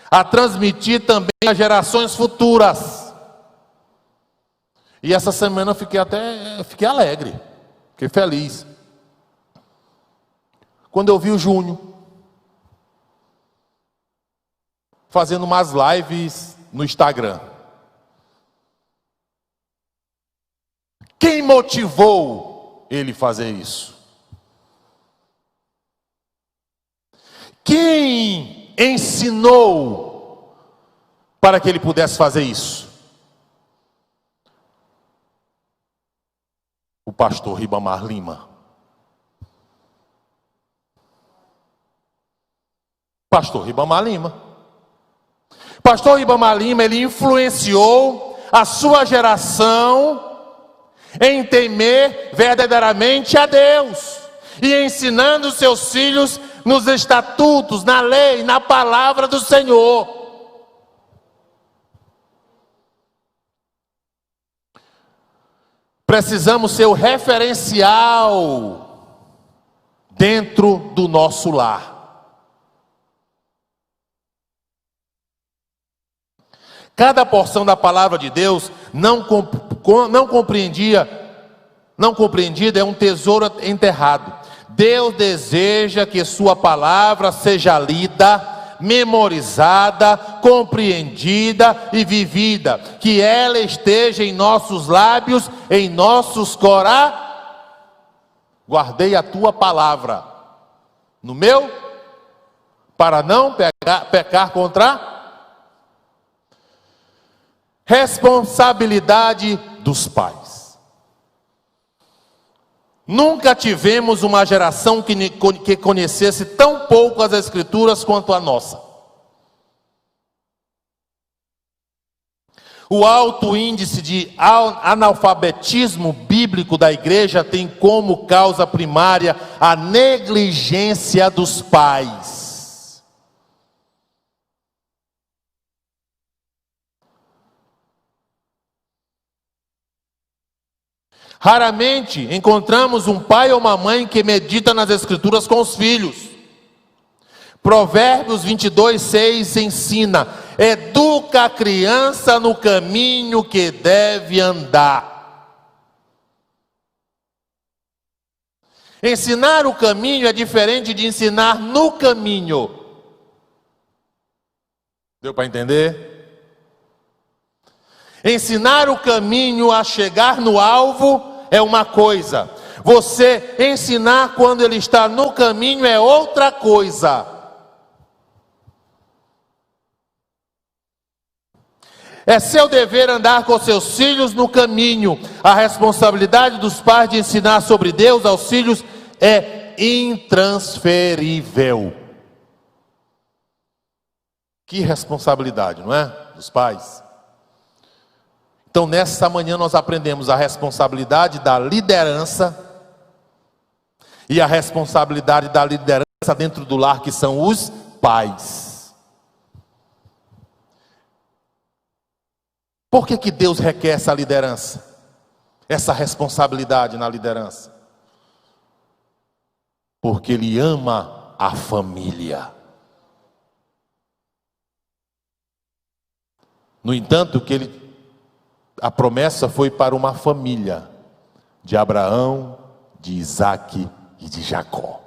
B: a transmitir também às gerações futuras. E essa semana eu fiquei alegre, fiquei feliz, quando eu vi o Júnior fazendo umas lives no Instagram. Quem motivou ele a fazer isso? Quem ensinou para que ele pudesse fazer isso? O pastor Ribamar Lima. Pastor Ribamar Lima. Pastor Ribamar Lima, ele influenciou a sua geração em temer verdadeiramente a Deus, e ensinando seus filhos nos estatutos, na lei, na palavra do Senhor. Precisamos ser o referencial dentro do nosso lar. Cada porção da palavra de Deus não compreendida é um tesouro enterrado. Deus deseja que sua palavra seja lida, memorizada, compreendida e vivida, que ela esteja em nossos lábios, em nossos corações. Guardei a tua palavra no meu, para não pecar contra. Responsabilidade dos pais. Nunca tivemos uma geração que conhecesse tão pouco as Escrituras quanto a nossa. O alto índice de analfabetismo bíblico da igreja tem como causa primária a negligência dos pais. Raramente encontramos um pai ou uma mãe que medita nas Escrituras com os filhos. Provérbios 22:6 ensina: educa a criança no caminho que deve andar. Ensinar o caminho é diferente de ensinar no caminho. Deu para entender? Ensinar o caminho a chegar no alvo é uma coisa. Você ensinar quando ele está no caminho é outra coisa. É seu dever andar com seus filhos no caminho. A responsabilidade dos pais de ensinar sobre Deus aos filhos é intransferível. Que responsabilidade, não é? Dos pais. Então, nessa manhã nós aprendemos a responsabilidade da liderança e a responsabilidade da liderança dentro do lar, que são os pais. Por que Deus requer essa liderança? Essa responsabilidade na liderança? Porque Ele ama a família. No entanto, a promessa foi para uma família de Abraão, de Isaque e de Jacó.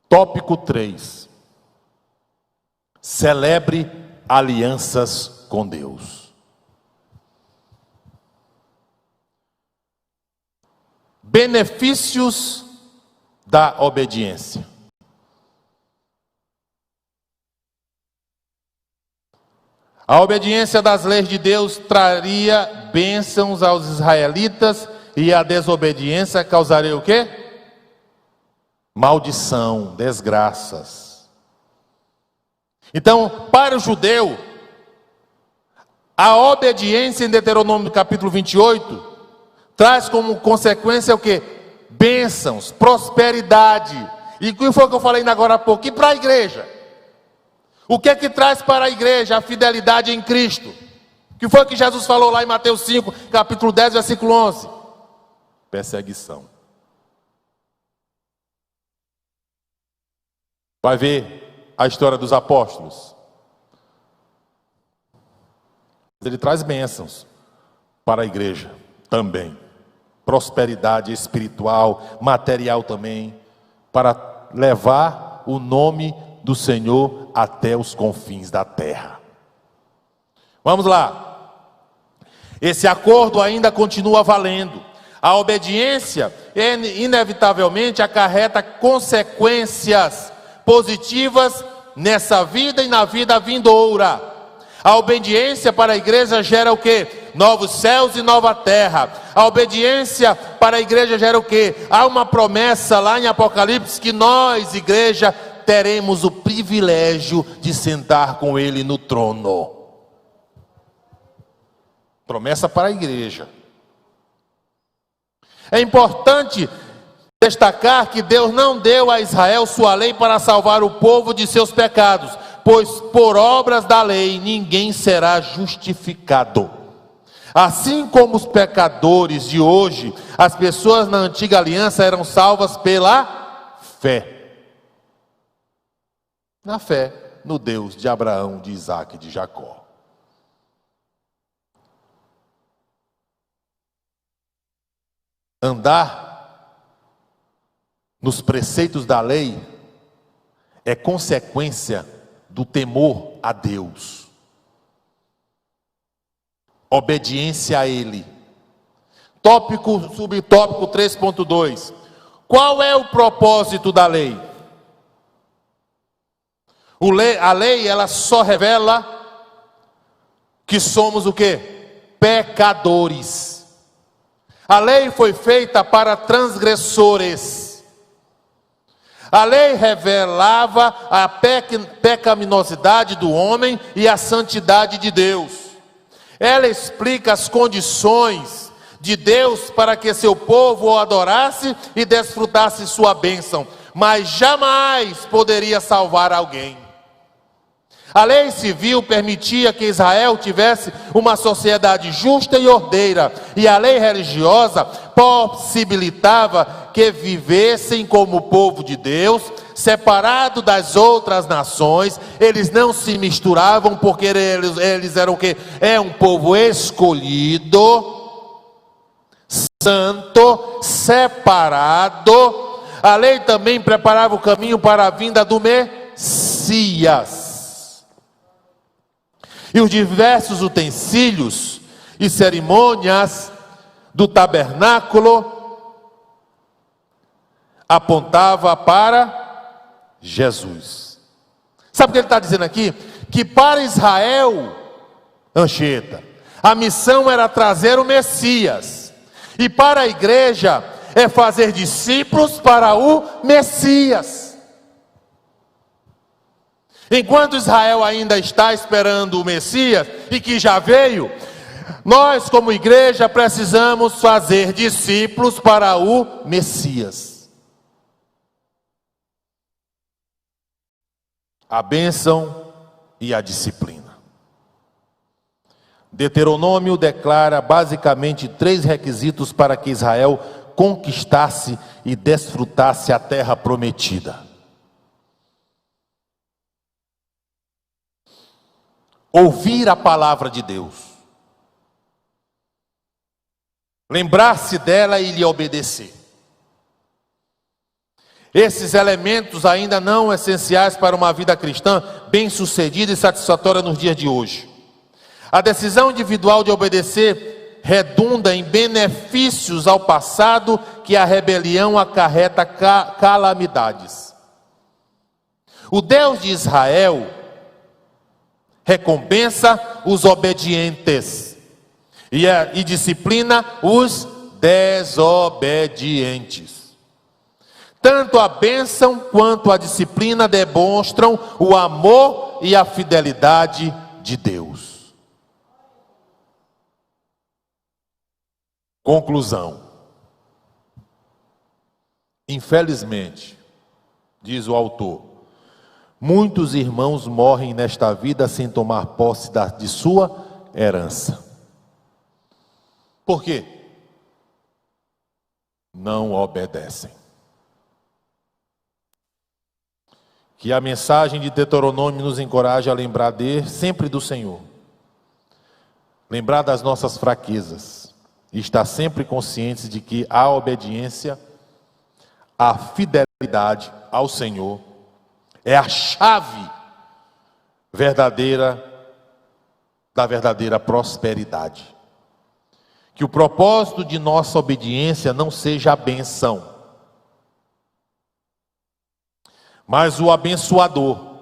B: Tópico 3. Celebre alianças com Deus. Benefícios da obediência. A obediência das leis de Deus traria bênçãos aos israelitas e a desobediência causaria o quê? Maldição, desgraças. Então, para o judeu, a obediência em Deuteronômio capítulo 28 traz como consequência o quê? Bênçãos, prosperidade. E o que foi que eu falei ainda agora há pouco? E para a igreja? O que é que traz para a igreja a fidelidade em Cristo? O que foi que Jesus falou lá em Mateus 5, capítulo 10, versículo 11? Perseguição. Vai ver a história dos apóstolos. Ele traz bênçãos para a igreja também. Prosperidade espiritual, material também, para levar o nome do Senhor até os confins da terra. Vamos lá. Esse acordo ainda continua valendo. A obediência inevitavelmente acarreta consequências positivas nessa vida e na vida vindoura. A obediência para a igreja gera o quê? Novos céus e nova terra. A obediência para a igreja gera o quê? Há uma promessa lá em Apocalipse que nós, igreja, teremos o privilégio de sentar com Ele no trono. Promessa para a igreja. É importante destacar que Deus não deu a Israel sua lei para salvar o povo de seus pecados, pois por obras da lei ninguém será justificado. Assim como os pecadores de hoje, as pessoas na antiga aliança eram salvas pela fé. Na fé no Deus de Abraão, de Isaac e de Jacó. Andar nos preceitos da lei é consequência do temor a Deus, obediência a Ele. Subtópico 3.2. Qual é o propósito da lei? A lei, ela só revela que somos o quê? Pecadores. A lei foi feita para transgressores. A lei revelava a pecaminosidade do homem e a santidade de Deus. Ela explica as condições de Deus para que seu povo o adorasse e desfrutasse sua bênção, mas jamais poderia salvar alguém. A lei civil permitia que Israel tivesse uma sociedade justa e ordeira, e a lei religiosa possibilitava que vivessem como povo de Deus, separado das outras nações. Eles não se misturavam porque eles eram o quê? É um povo escolhido, santo, separado. A lei também preparava o caminho para a vinda do Messias. E os diversos utensílios e cerimônias do tabernáculo apontava para Jesus. Sabe o que ele está dizendo aqui? Que para Israel, Anchieta, a missão era trazer o Messias. E para a igreja é fazer discípulos para o Messias. Enquanto Israel ainda está esperando o Messias, e que já veio, nós como igreja precisamos fazer discípulos para o Messias. A bênção e a disciplina. Deuteronômio declara basicamente 3 requisitos para que Israel conquistasse e desfrutasse a terra prometida. Ouvir a palavra de Deus, lembrar-se dela e lhe obedecer. Esses elementos ainda não essenciais para uma vida cristã bem-sucedida e satisfatória nos dias de hoje. A decisão individual de obedecer redunda em benefícios ao passado que a rebelião acarreta calamidades. O Deus de Israel recompensa os obedientes e disciplina os desobedientes. Tanto a bênção quanto a disciplina demonstram o amor e a fidelidade de Deus. Conclusão. Infelizmente, diz o autor, muitos irmãos morrem nesta vida sem tomar posse de sua herança. Por quê? Não obedecem. Que a mensagem de Deuteronômio nos encoraje a lembrar sempre do Senhor. Lembrar das nossas fraquezas. E estar sempre conscientes de que a obediência, a fidelidade ao Senhor é a chave verdadeira da verdadeira prosperidade. Que o propósito de nossa obediência não seja a benção, mas o abençoador.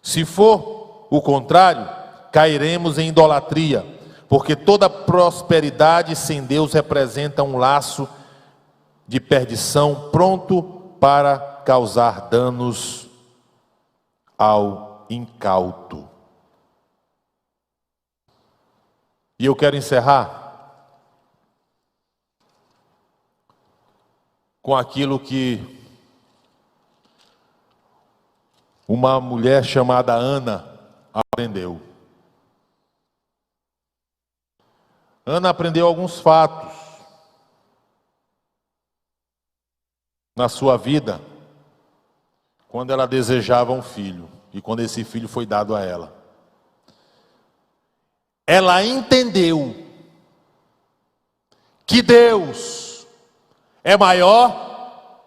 B: Se for o contrário, cairemos em idolatria, porque toda prosperidade sem Deus representa um laço de perdição pronto para causar danos ao incauto. E eu quero encerrar com aquilo que uma mulher chamada Ana aprendeu. Ana aprendeu alguns fatos na sua vida, quando ela desejava um filho, e quando esse filho foi dado a ela. Ela entendeu que Deus é maior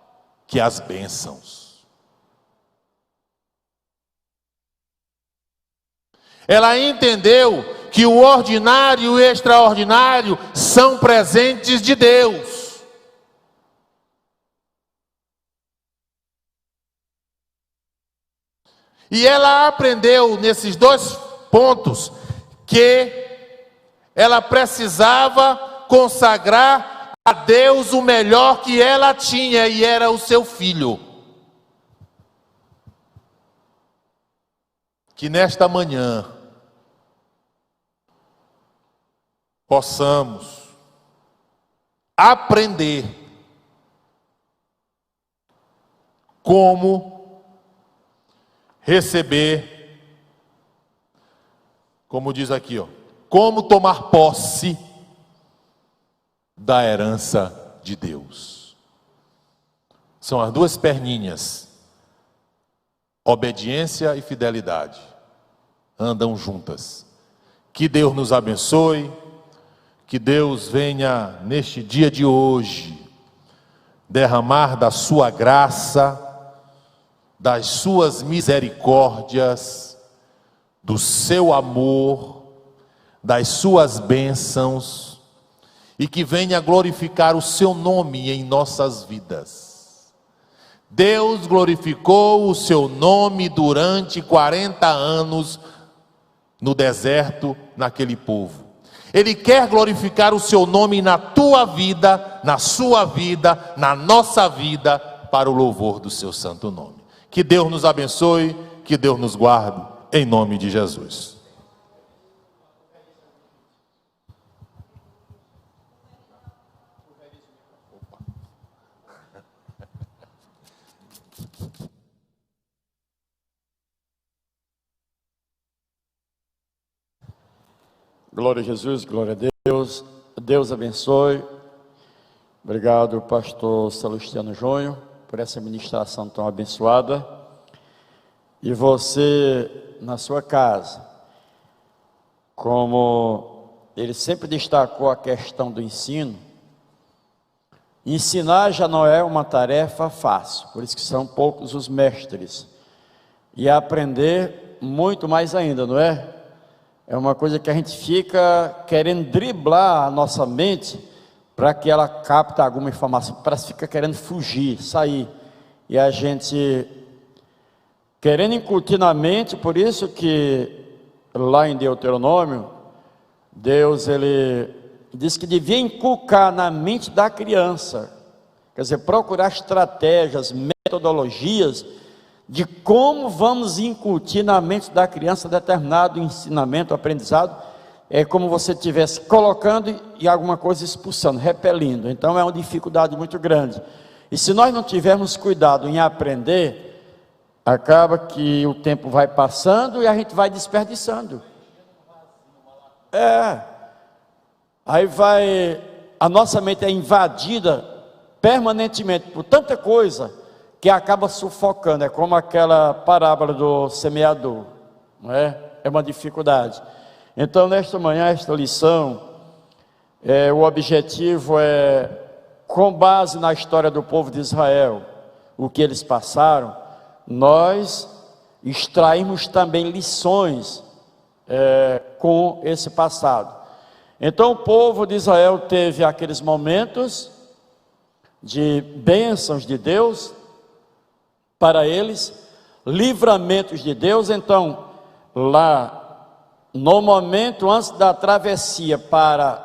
B: que as bênçãos. Ela entendeu que o ordinário e o extraordinário são presentes de Deus. E ela aprendeu nesses dois pontos que ela precisava consagrar a Deus o melhor que ela tinha, e era o seu filho. Que nesta manhã possamos aprender como receber, como diz aqui, como tomar posse da herança de Deus. São as duas perninhas, obediência e fidelidade, andam juntas. Que Deus nos abençoe, que Deus venha neste dia de hoje derramar da sua graça, das suas misericórdias, do seu amor, das suas bênçãos, e que venha glorificar o seu nome em nossas vidas. Deus glorificou o seu nome durante 40 anos no deserto, naquele povo. Ele quer glorificar o seu nome na tua vida, na sua vida, na nossa vida, para o louvor do seu santo nome. Que Deus nos abençoe, que Deus nos guarde, em nome de Jesus.
A: Glória a Jesus, glória a Deus. Deus abençoe. Obrigado, pastor Celestino Júnior, por essa ministração tão abençoada. E você, na sua casa, como ele sempre destacou a questão do ensino, ensinar já não é uma tarefa fácil, por isso que são poucos os mestres. E aprender muito mais ainda, não é? É uma coisa que a gente fica querendo driblar a nossa mente para que ela capte alguma informação, parece que fica querendo fugir, sair. E a gente querendo incutir na mente. Por isso que lá em Deuteronômio, Deus ele diz que devia inculcar na mente da criança, quer dizer, procurar estratégias, metodologias de como vamos incutir na mente da criança determinado ensinamento, aprendizado. É como você estivesse colocando e alguma coisa expulsando, repelindo. Então é uma dificuldade muito grande. E se nós não tivermos cuidado em aprender, acaba que o tempo vai passando e a gente vai desperdiçando. Aí a nossa mente é invadida permanentemente por tanta coisa que acaba sufocando. É como aquela parábola do semeador, não é? É uma dificuldade. Então, nesta manhã, esta lição, o objetivo é, com base na história do povo de Israel, o que eles passaram, nós extraímos também lições com esse passado. Então, o povo de Israel teve aqueles momentos de bênçãos de Deus para eles, livramentos de Deus. Então, lá no momento antes da travessia para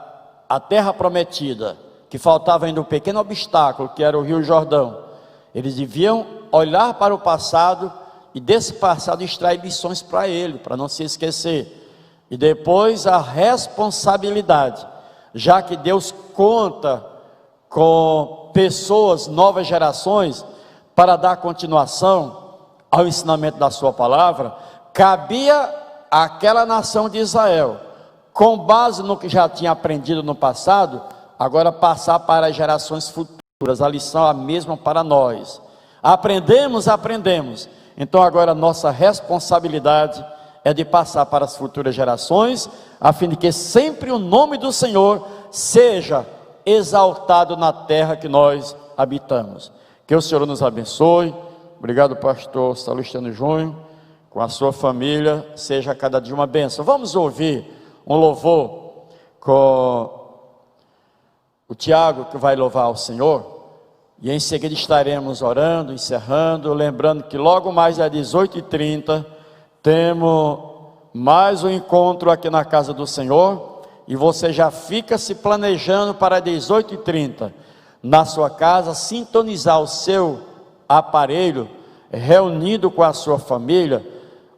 A: a terra prometida, que faltava ainda um pequeno obstáculo, que era o Rio Jordão, eles deviam olhar para o passado e desse passado extrair lições para ele, para não se esquecer. E depois a responsabilidade, já que Deus conta com pessoas, novas gerações, para dar continuação ao ensinamento da sua palavra, cabia àquela nação de Israel, com base no que já tinha aprendido no passado, agora passar para as gerações futuras. A lição é a mesma para nós. Aprendemos. Então agora a nossa responsabilidade é de passar para as futuras gerações, a fim de que sempre o nome do Senhor seja exaltado na terra que nós habitamos. Que o Senhor nos abençoe. Obrigado, pastor Salustiano Júnior, com a sua família, seja cada dia uma bênção. Vamos ouvir um louvor com o Tiago, que vai louvar ao Senhor, e em seguida estaremos orando, encerrando, lembrando que logo mais às 18h30, temos mais um encontro aqui na casa do Senhor, e você já fica se planejando para 18h30, na sua casa, sintonizar o seu aparelho, reunido com a sua família.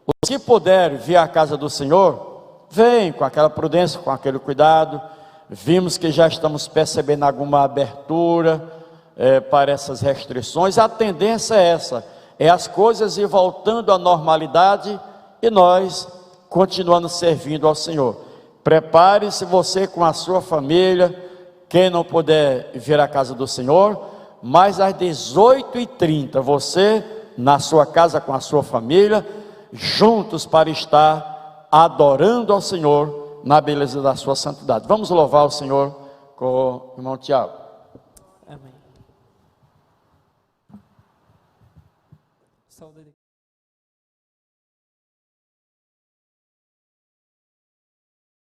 A: Os que puderem vir à casa do Senhor, vem com aquela prudência, com aquele cuidado. Vimos que já estamos percebendo alguma abertura para essas restrições. A tendência é essa, é as coisas ir voltando à normalidade e nós continuando servindo ao Senhor. Prepare-se você com a sua família, quem não puder vir à casa do Senhor, mas às 18h30, você na sua casa com a sua família, juntos para estar adorando ao Senhor na beleza da sua santidade. Vamos louvar o Senhor com o irmão Tiago. Amém. Saúde.